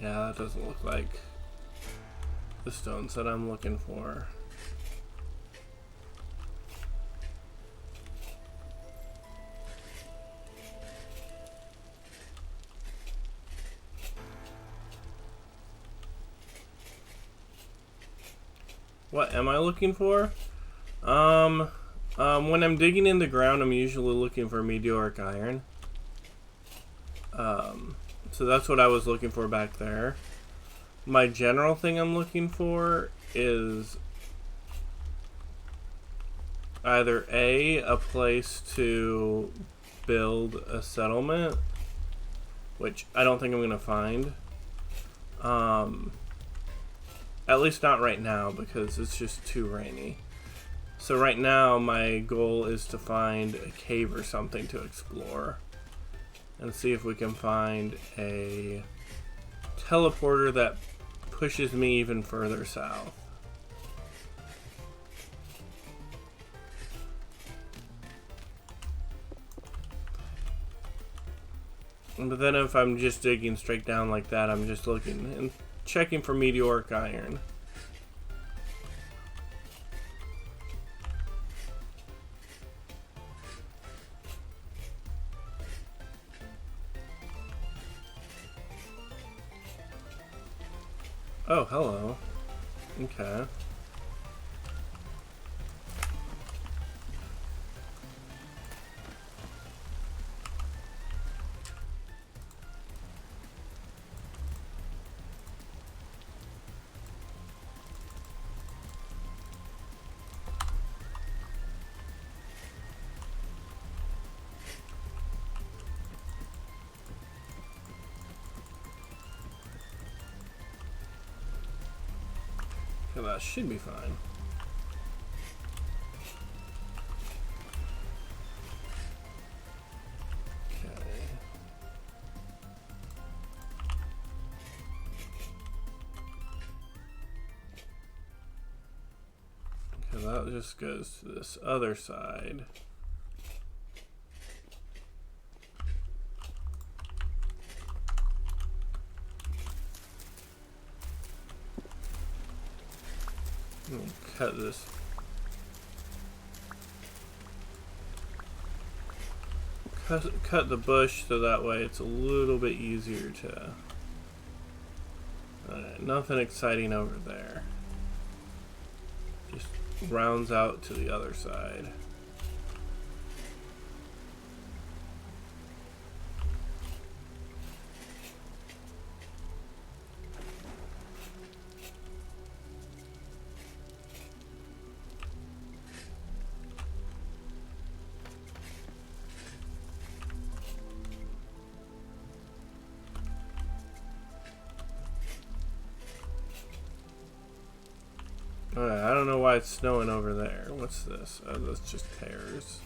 Yeah, that doesn't look like the stones that I'm looking for. What am I looking for? When I'm digging in the ground, I'm usually looking for meteoric iron. So that's what I was looking for back there. My general thing I'm looking for is either a place to build a settlement, which I don't think I'm going to find. At least not right now, because it's just too rainy. So right now, my goal is to find a cave or something to explore. And see if we can find a teleporter that pushes me even further south. But then if I'm just digging straight down like that, I'm just looking and checking for meteoric iron. Oh, hello. Okay. Okay, that should be fine. Okay, that just goes to this other side. We'll cut this. Cut the bush so that way it's a little bit easier to... nothing exciting over there. Just rounds out to the other side. I don't know why it's snowing over there. What's this? Oh, that's just pears.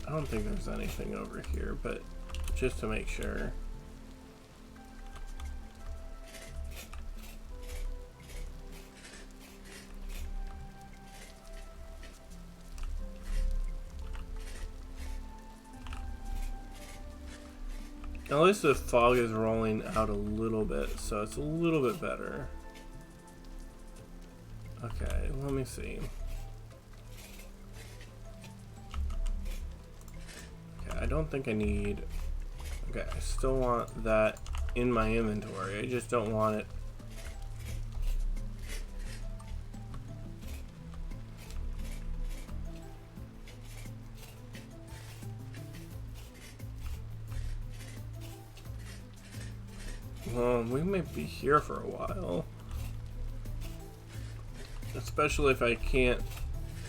I don't think there's anything over here, but just to make sure. At least the fog is rolling out a little bit, so it's a little bit better. Okay, let me see. Okay, I don't think I need... Okay, I still want that in my inventory. I just don't want it... we might be here for a while. Especially if I can't...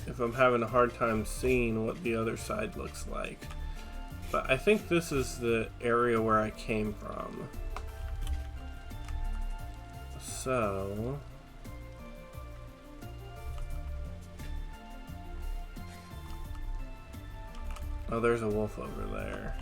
if I'm having a hard time seeing what the other side looks like. But I think this is the area where I came from. So... oh, there's a wolf over there.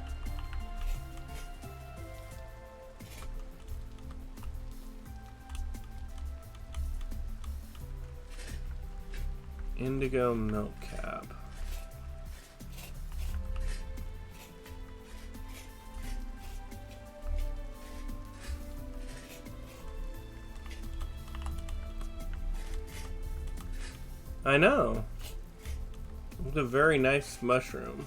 Indigo milk cap. I know. It's a very nice mushroom.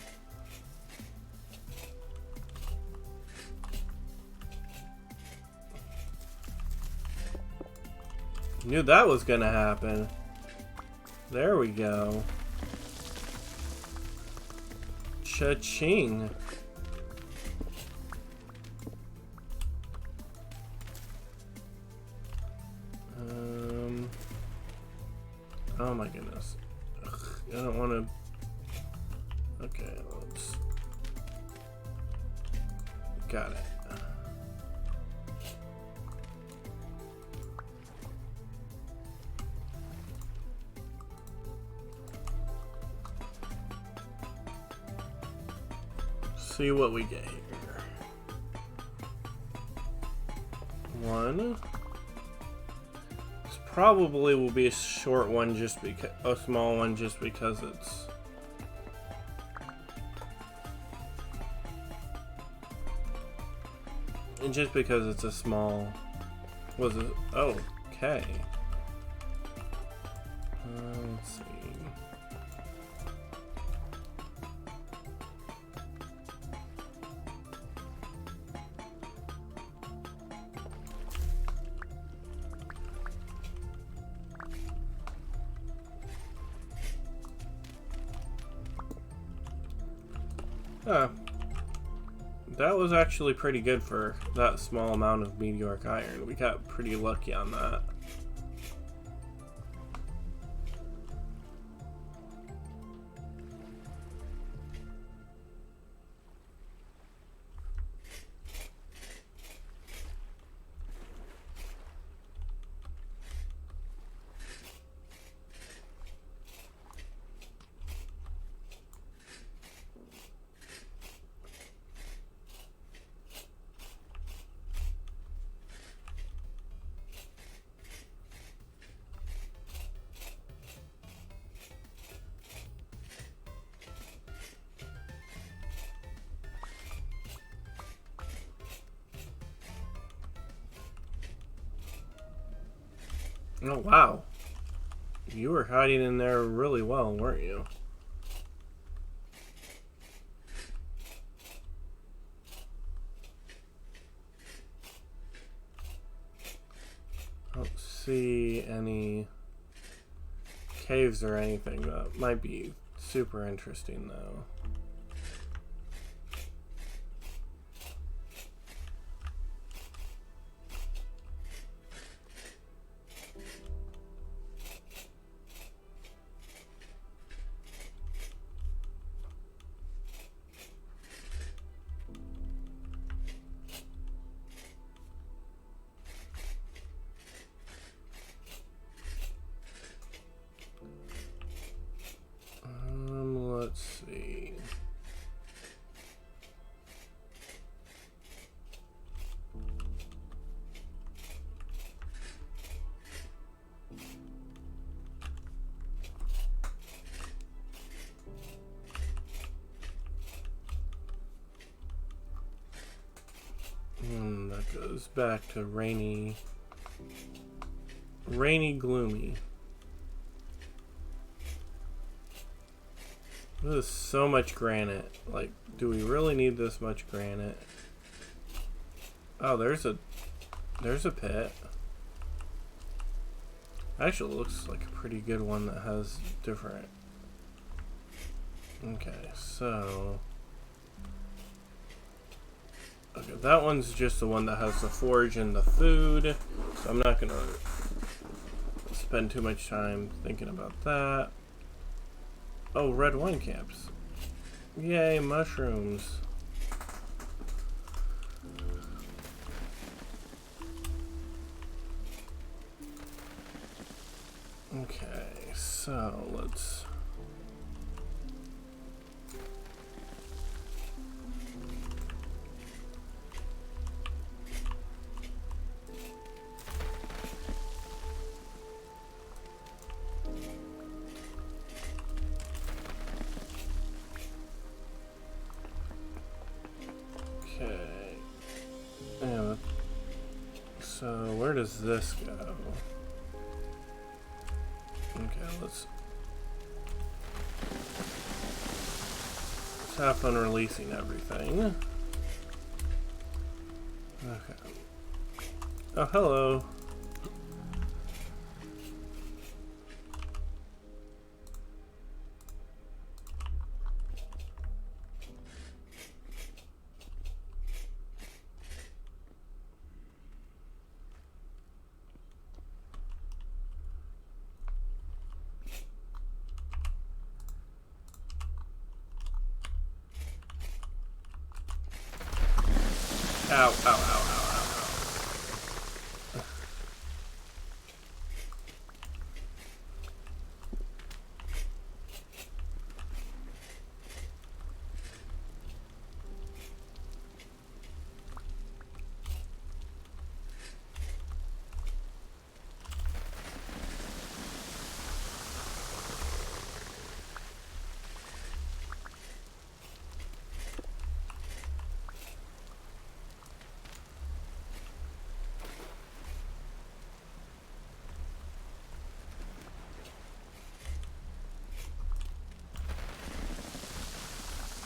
Knew that was gonna happen. There we go. Cha-ching. Oh my goodness. Ugh, I don't want to... okay, let's... got it. See what we get here. One. This probably will be a short one, just because a small one, just because it's. And just because it's a small. Was it? Oh, okay. Let's see. Huh. That was actually pretty good for that small amount of meteoric iron. We got pretty lucky on that. Oh, wow. You were hiding in there really well, weren't you? I don't see any caves or anything. That might be super interesting, though. Let's see. That goes back to rainy, gloomy. There's so much granite. Like, do we really need this much granite? Oh, there's a pit. Actually, looks like a pretty good one that has different. Okay, so okay, that one's just the one that has the forge and the food. So I'm not gonna spend too much time thinking about that. Oh, red wine caps. Yay, mushrooms. Okay, so let's... Okay. Yeah. So where does this go? Okay, let's have fun releasing everything. Okay. Oh, hello. Ow, ow, ow, ow, ow, ow.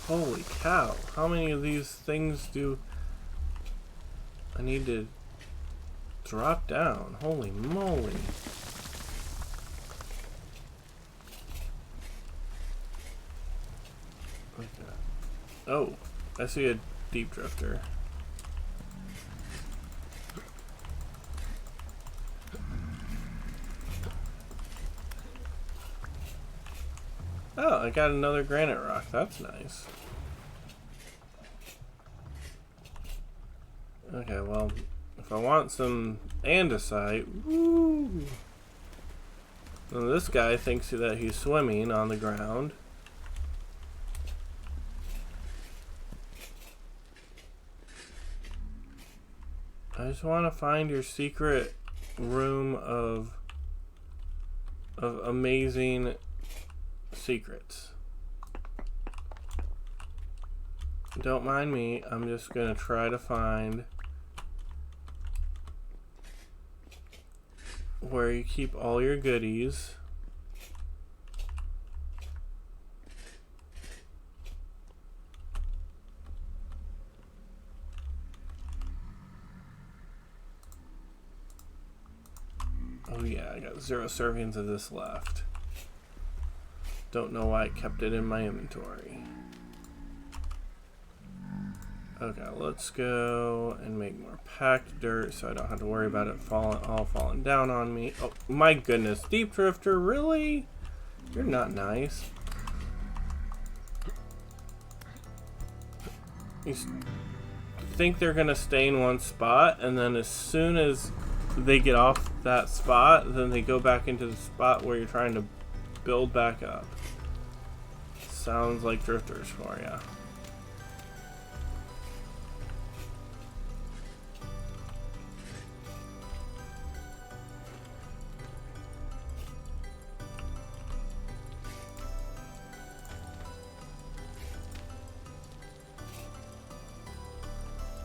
Holy cow, how many of these things do I need to drop down? Holy moly. Okay. Oh, I see a deep drifter. Oh, I got another granite rock. That's nice. Okay, well, if I want some andesite, woo! Well, this guy thinks that he's swimming on the ground. I just want to find your secret room of amazing secrets. Don't mind me. I'm just gonna try to find where you keep all your goodies. Oh yeah, I got 0 servings of this left. Don't know why I kept it in my inventory. Okay, let's go and make more packed dirt so I don't have to worry about it all falling down on me. Oh my goodness, deep drifter, really? You're not nice. You think they're gonna stay in one spot, and then as soon as they get off that spot, then they go back into the spot where you're trying to build back up. Sounds like drifters for ya.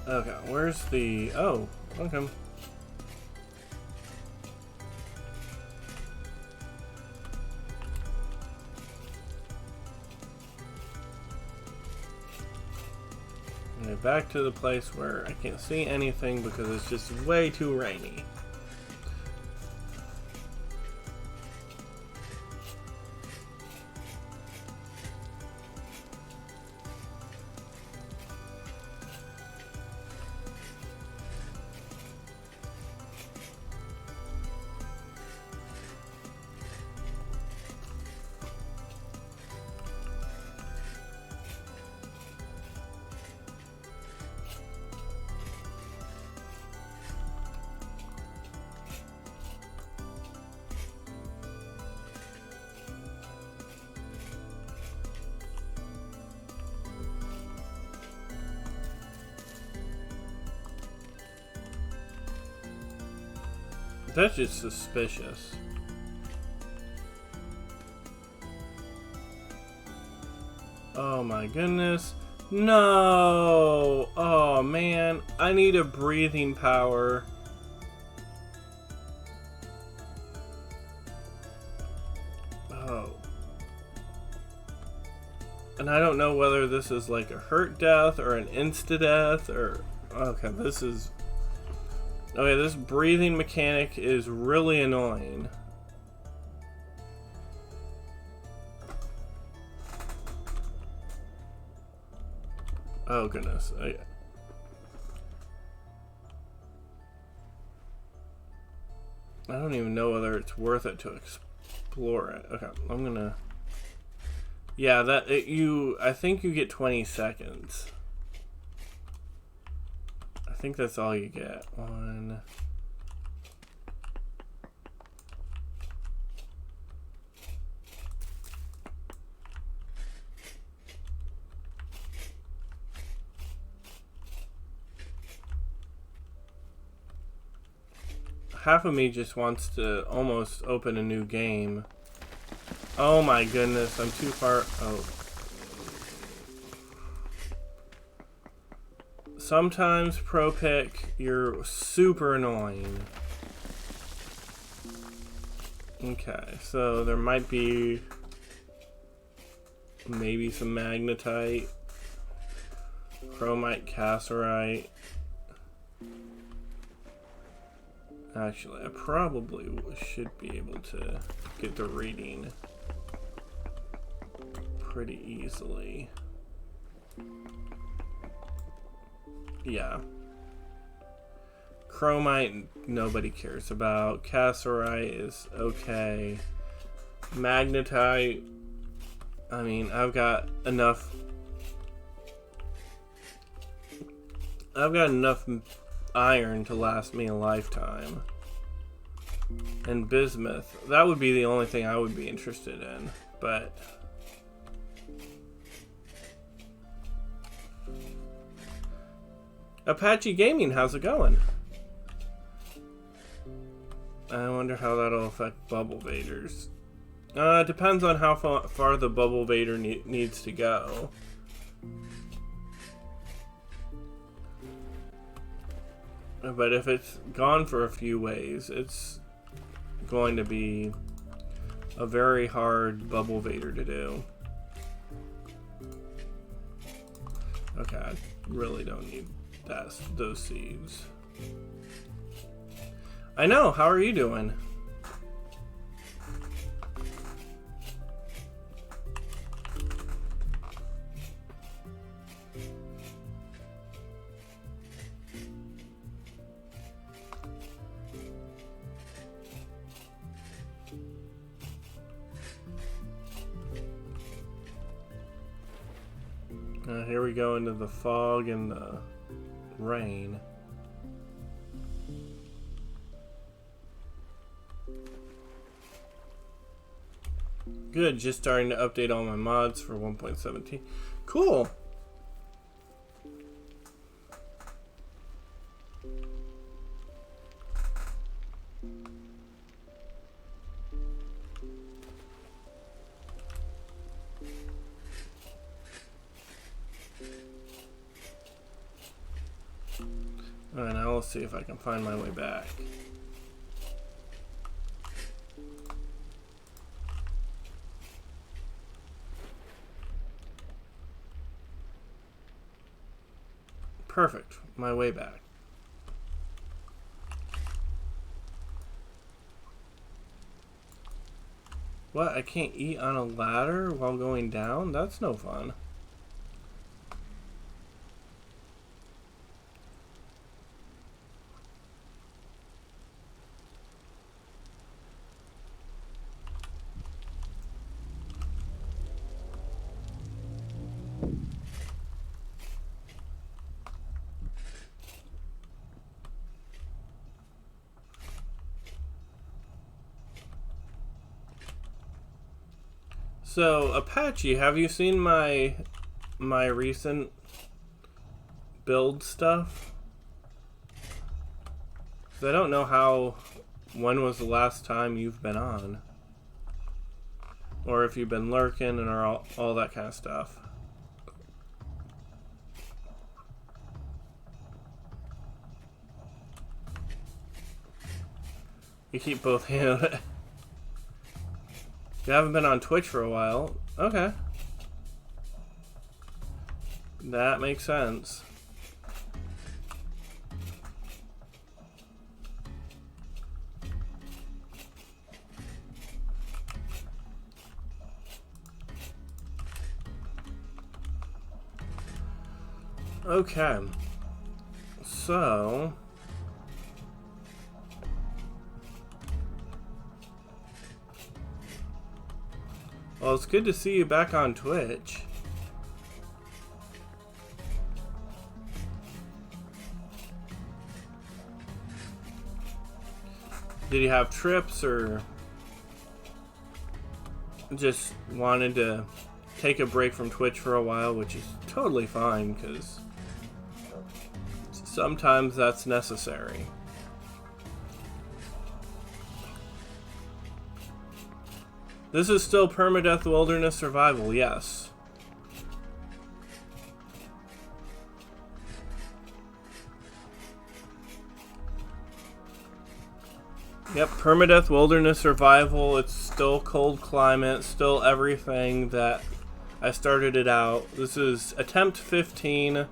Okay, where's the... Oh, okay. Okay, back to the place where I can't see anything because it's just way too rainy. That's just suspicious. Oh my goodness. No! Oh man, I need a breathing power. Oh. And I don't know whether this is like a hurt death or an insta-death or... Okay, this is... Okay, this breathing mechanic is really annoying. Oh goodness. I don't even know whether it's worth it to explore it. Okay, I'm gonna... Yeah, I think you get 20 seconds. I think that's all you get. One. Half of me just wants to almost open a new game. Oh my goodness, I'm too far. Oh. Sometimes, pro pick, you're super annoying. Okay, so there might be maybe some magnetite, chromite, cassiterite. Actually, I probably should be able to get the reading pretty easily. Yeah. Chromite, nobody cares about. Cassiterite is okay. Magnetite, I mean, I've got enough iron to last me a lifetime. And bismuth, that would be the only thing I would be interested in, but Apache Gaming, how's it going? I wonder how that'll affect bubble vaders. It depends on how far the bubble vader needs to go. But if it's gone for a few ways, it's going to be a very hard bubble vader to do. Okay, I really don't need those seeds. I know, how are you doing? Here we go into the fog and the rain. Good, just starting to update all my mods for 1.17. Cool. Alright, now let's see if I can find my way back. Perfect, my way back. What, I can't eat on a ladder while going down? That's no fun. So, Apache, have you seen my recent build stuff? 'Cause I don't know when was the last time you've been on, or if you've been lurking and all that kind of stuff. You keep both hands. You haven't been on Twitch for a while. Okay. That makes sense. Okay. So... well, it's good to see you back on Twitch. Did you have trips or just wanted to take a break from Twitch for a while, which is totally fine because sometimes that's necessary. This is still Permadeath Wilderness Survival, yes. Yep, Permadeath Wilderness Survival. It's still cold climate, still everything that I started it out. This is attempt 15,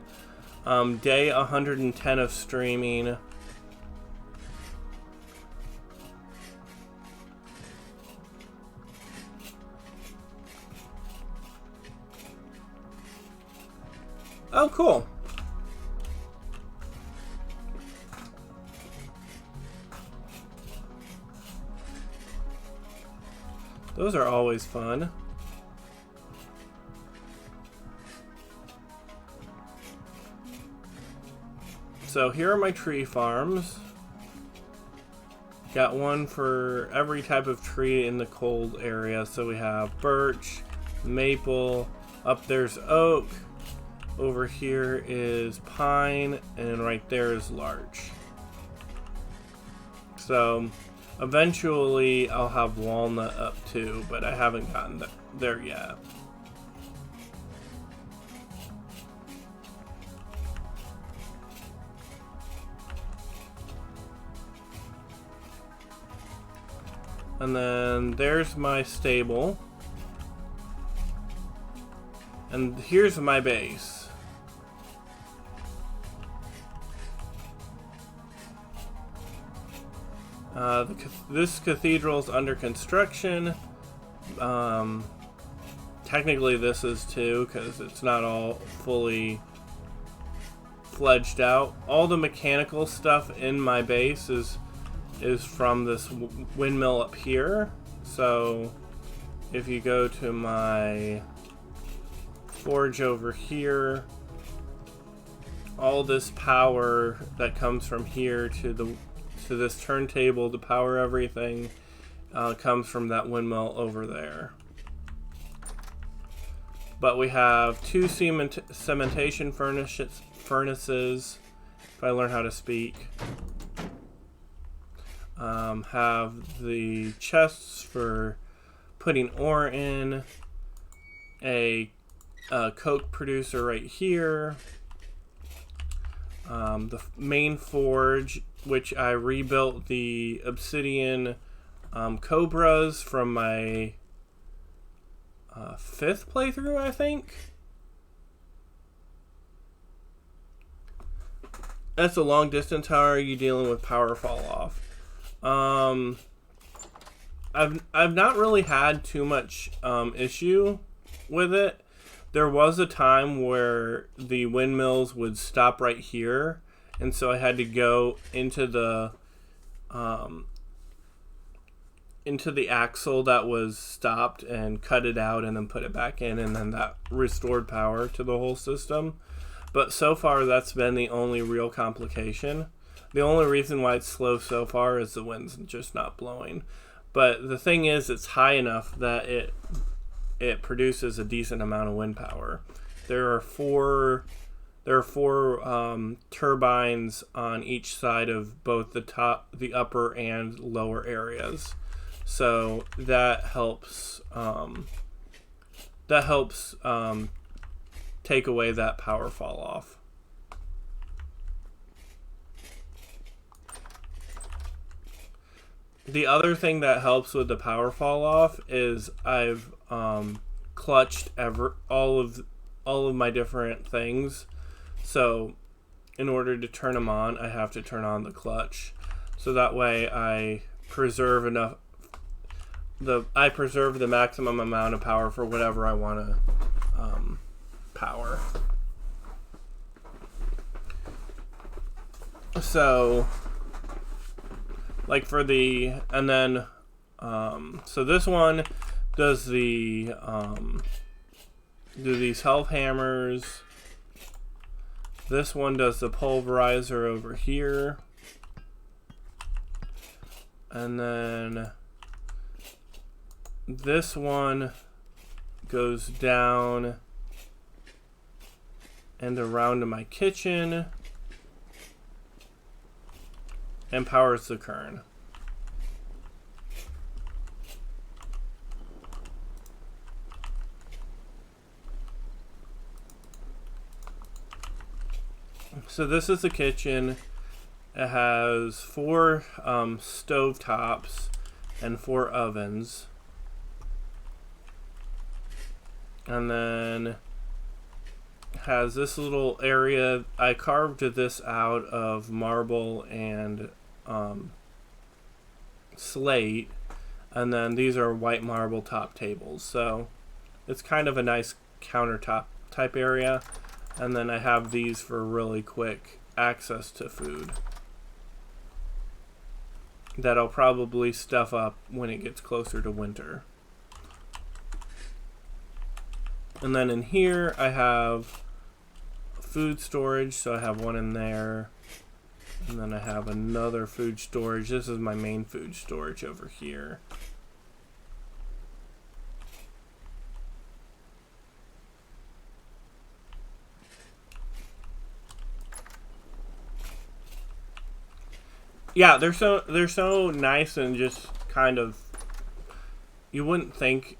day 110 of streaming. Oh, cool. Those are always fun. So here are my tree farms. Got one for every type of tree in the cold area. So we have birch, maple, up there's oak, over here is pine, and right there is larch. So eventually I'll have walnut up too, but I haven't gotten there yet. And then there's my stable. And here's my base. This cathedral's under construction. Technically this is too, because it's not all fully fledged out. All the mechanical stuff in my base is from this windmill up here. So if you go to my forge over here, all this power that comes from here to this turntable to power everything comes from that windmill over there. But we have 2 cementation furnaces, if I learn how to speak. Have the chests for putting ore in, a coke producer right here, the main forge, which I rebuilt the obsidian cobras from my 5th playthrough, I think. That's a long distance. How are you dealing with power fall off? I've not really had too much issue with it. There was a time where the windmills would stop right here, and so I had to go into the axle that was stopped and cut it out and then put it back in, and then that restored power to the whole system. But so far that's been the only real complication. The only reason why it's slow so far is the wind's just not blowing. But the thing is, it's high enough that it produces a decent amount of wind power. There are four turbines on each side of both the upper and lower areas. So that helps take away that power fall off. The other thing that helps with the power fall off is I've clutched all of my different things. So in order to turn them on, I have to turn on the clutch. So that way I preserve the maximum amount of power for whatever I want to power. So like for the, and then so this one does the do these health hammers. This one does the pulverizer over here, and then this one goes down and around to my kitchen and powers the kern. So this is the kitchen. It has 4 stove tops and 4 ovens. And then has this little area. I carved this out of marble and slate, and then these are white marble top tables, so it's kind of a nice countertop type area. And then I have these for really quick access to food that I'll probably stuff up when it gets closer to winter. And then in here I have food storage, so I have one in there. And then I have another food storage. This is my main food storage over here. Yeah, they're so nice and just kind of, you wouldn't think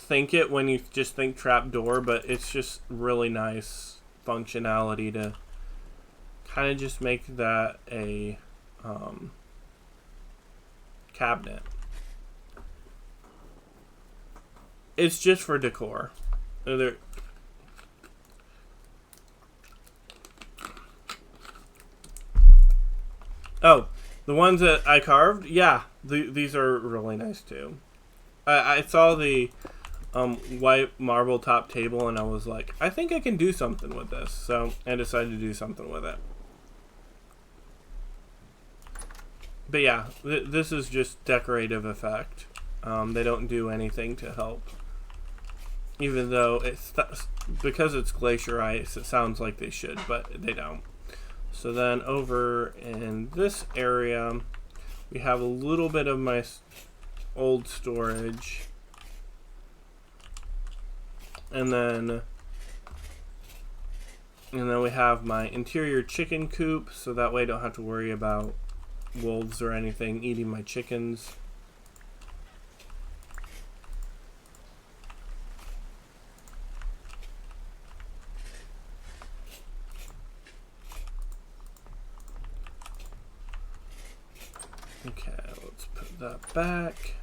it when you just think trapdoor, but it's just really nice functionality to kind of just make that a cabinet. It's just for decor. Oh, the ones that I carved, yeah, these are really nice too. I saw the white marble top table and I was like, I think I can do something with this. So I decided to do something with it. But yeah, this is just decorative effect. They don't do anything to help. Even though because it's glacier ice, it sounds like they should, but they don't. So then over in this area, we have a little bit of my old storage. And then we have my interior chicken coop, so that way I don't have to worry about wolves or anything eating my chickens. Okay, let's put that back.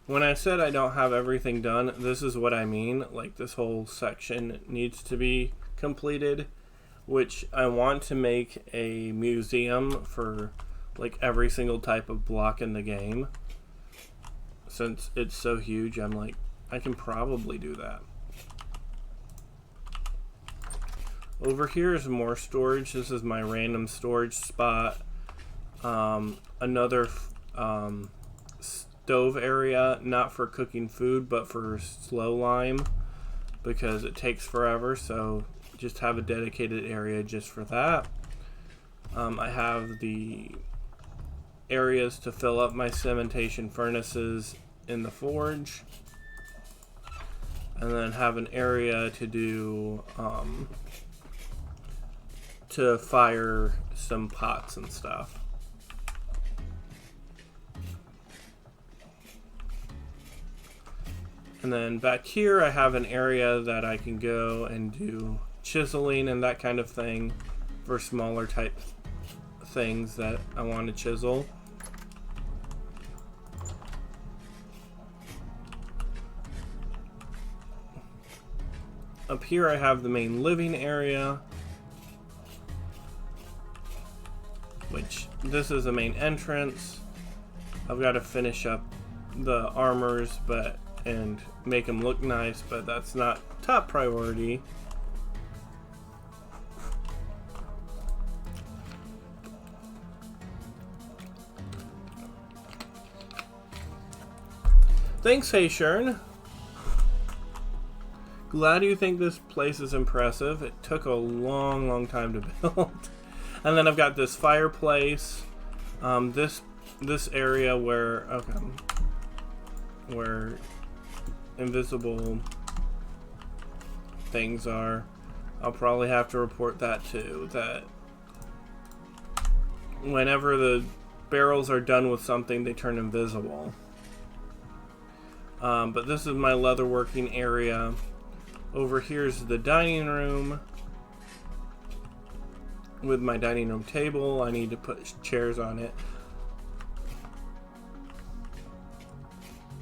When I said I don't have everything done, this is what I mean. Like, this whole section needs to be completed, which I want to make a museum for like every single type of block in the game. Since it's so huge, I'm like, I can probably do that. Over here is more storage. This is my random storage spot. Another stove area, not for cooking food, but for slow lime, because it takes forever, so just have a dedicated area just for that. I have the areas to fill up my cementation furnaces in the forge, and then have an area to do to fire some pots and stuff. And then back here I have an area that I can go and do chiseling and that kind of thing for smaller type things that I want to chisel. Up here I have the main living area, which this is the main entrance. I've got to finish up the armors and make them look nice, but that's not top priority. Thanks, Hey Shern. Glad you think this place is impressive. It took a long time to build. And then I've got this fireplace. This area where invisible things are. I'll probably have to report that too. That whenever the barrels are done with something, they turn invisible. But this is my leatherworking area. Over here's the dining room with my dining room table. I need to put chairs on it.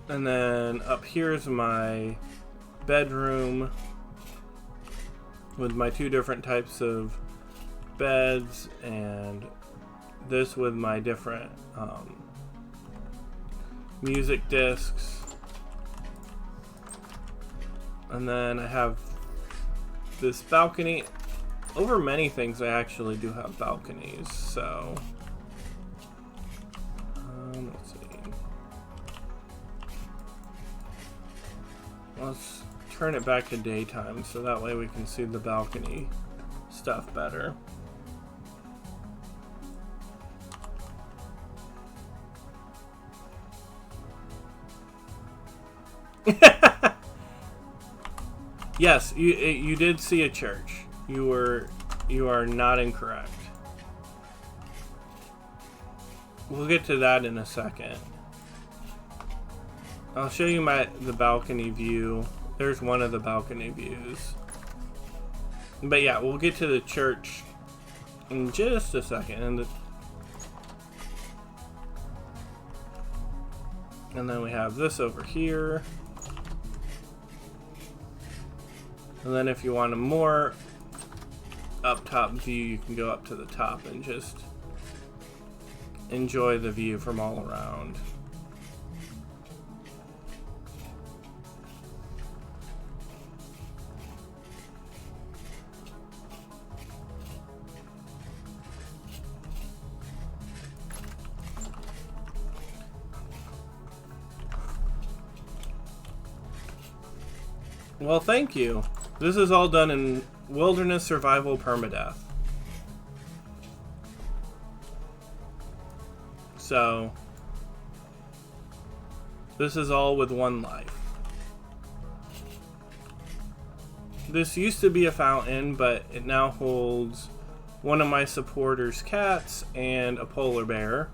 And then up here's my bedroom with my two different types of beds and this with my different music discs. And then I have this balcony. Over many things, I actually do have balconies, so let's see. Let's turn it back to daytime so that way we can see the balcony stuff better. Yes, you did see a church. You are not incorrect. We'll get to that in a second. I'll show you the balcony view. There's one of the balcony views. But yeah, we'll get to the church in just a second. And then we have this over here. And then if you want a more up top view, you can go up to the top and just enjoy the view from all around. Well, thank you. This is all done in Wilderness Survival Permadeath. So, this is all with one life. This used to be a fountain, but it now holds one of my supporters' cats and a polar bear.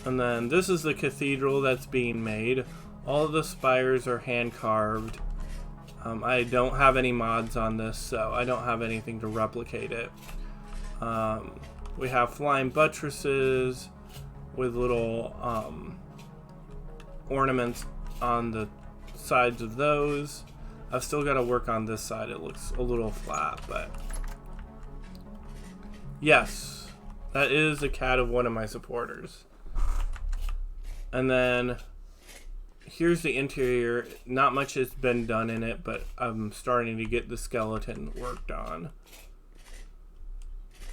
And then this is the cathedral that's being made. All of the spires are hand carved. I don't have any mods on this, so I don't have anything to replicate it. We have flying buttresses with little ornaments on the sides of those. I've still got to work on this side. It looks a little flat, but yes, that is a cat of one of my supporters. And then here's the interior. Not much has been done in it, but I'm starting to get the skeleton worked on.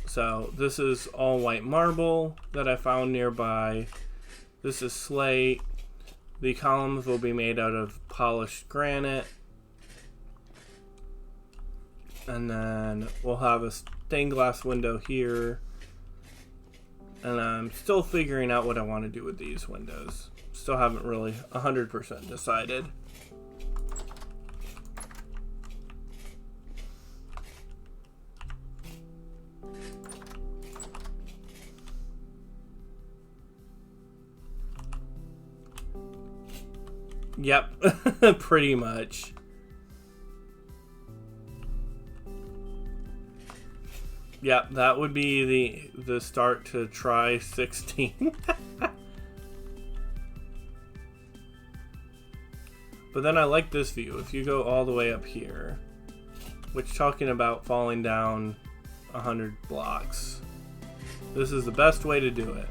So this is all white marble that I found nearby. This is slate. The columns will be made out of polished granite. And then we'll have a stained glass window here. And I'm still figuring out what I want to do with these windows. Still haven't really 100% decided. Yep, pretty much. Yep, that would be the start to try 16. But then I like this view. If you go all the way up here, which talking about falling down 100 blocks, this is the best way to do it.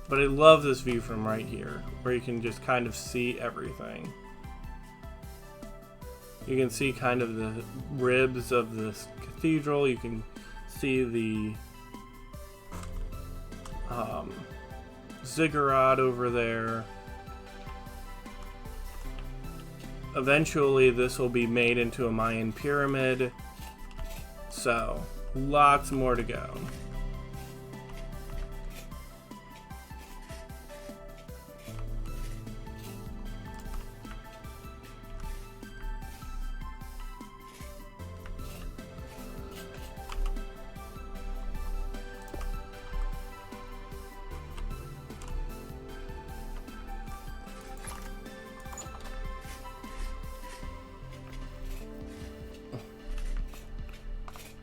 But I love this view from right here, where you can just kind of see everything. You can see kind of the ribs of this cathedral. You can see the ziggurat over there. Eventually this will be made into a Mayan pyramid. So, lots more to go.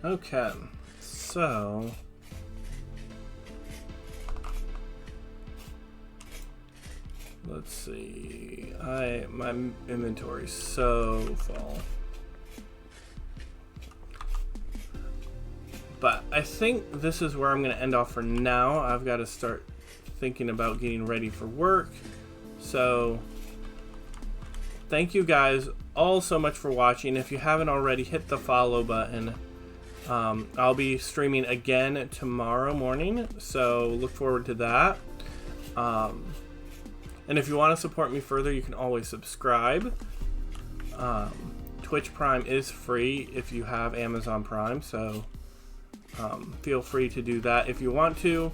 Okay, so let's see. My inventory's so full. I think this is where I'm going to end off for now. I've got to start thinking about getting ready for work. So, thank you guys all so much for watching. If you haven't already, hit the follow button. I'll be streaming again tomorrow morning, so look forward to that. And if you want to support me further, you can always subscribe. Twitch Prime is free if you have Amazon Prime, so feel free to do that if you want to.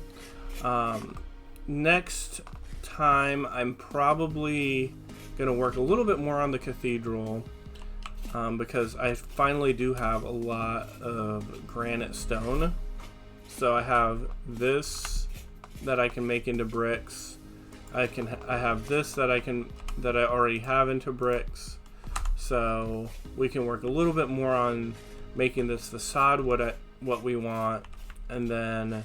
Next time, I'm probably going to work a little bit more on the cathedral, because I finally do have a lot of granite stone. So I have this that I can make into bricks. I have this that I already have into bricks. So we can work a little bit more on making this facade what we want, and then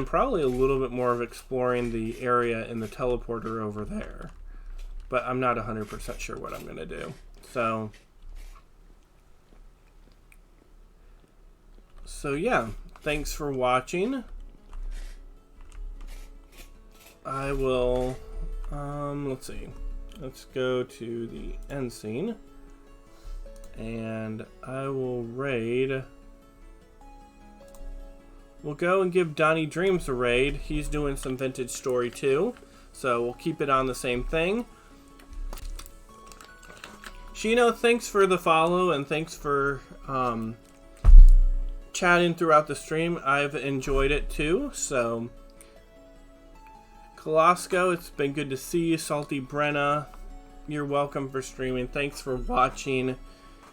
probably a little bit more of exploring the area in the teleporter over there. But I'm not 100% sure what I'm going to do. So yeah, thanks for watching. I will, let's see. Let's go to the end scene. And I will raid. We'll go and give Donnie Dreams a raid. He's doing some vintage story too. So we'll keep it on the same thing. Shino, thanks for the follow and thanks for chatting throughout the stream. I've enjoyed it too. So, Kolosko, it's been good to see you. Salty Brenna, you're welcome for streaming. Thanks for watching.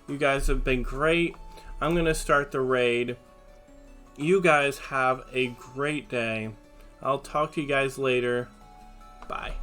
You guys have been great. I'm going to start the raid. You guys have a great day. I'll talk to you guys later. Bye.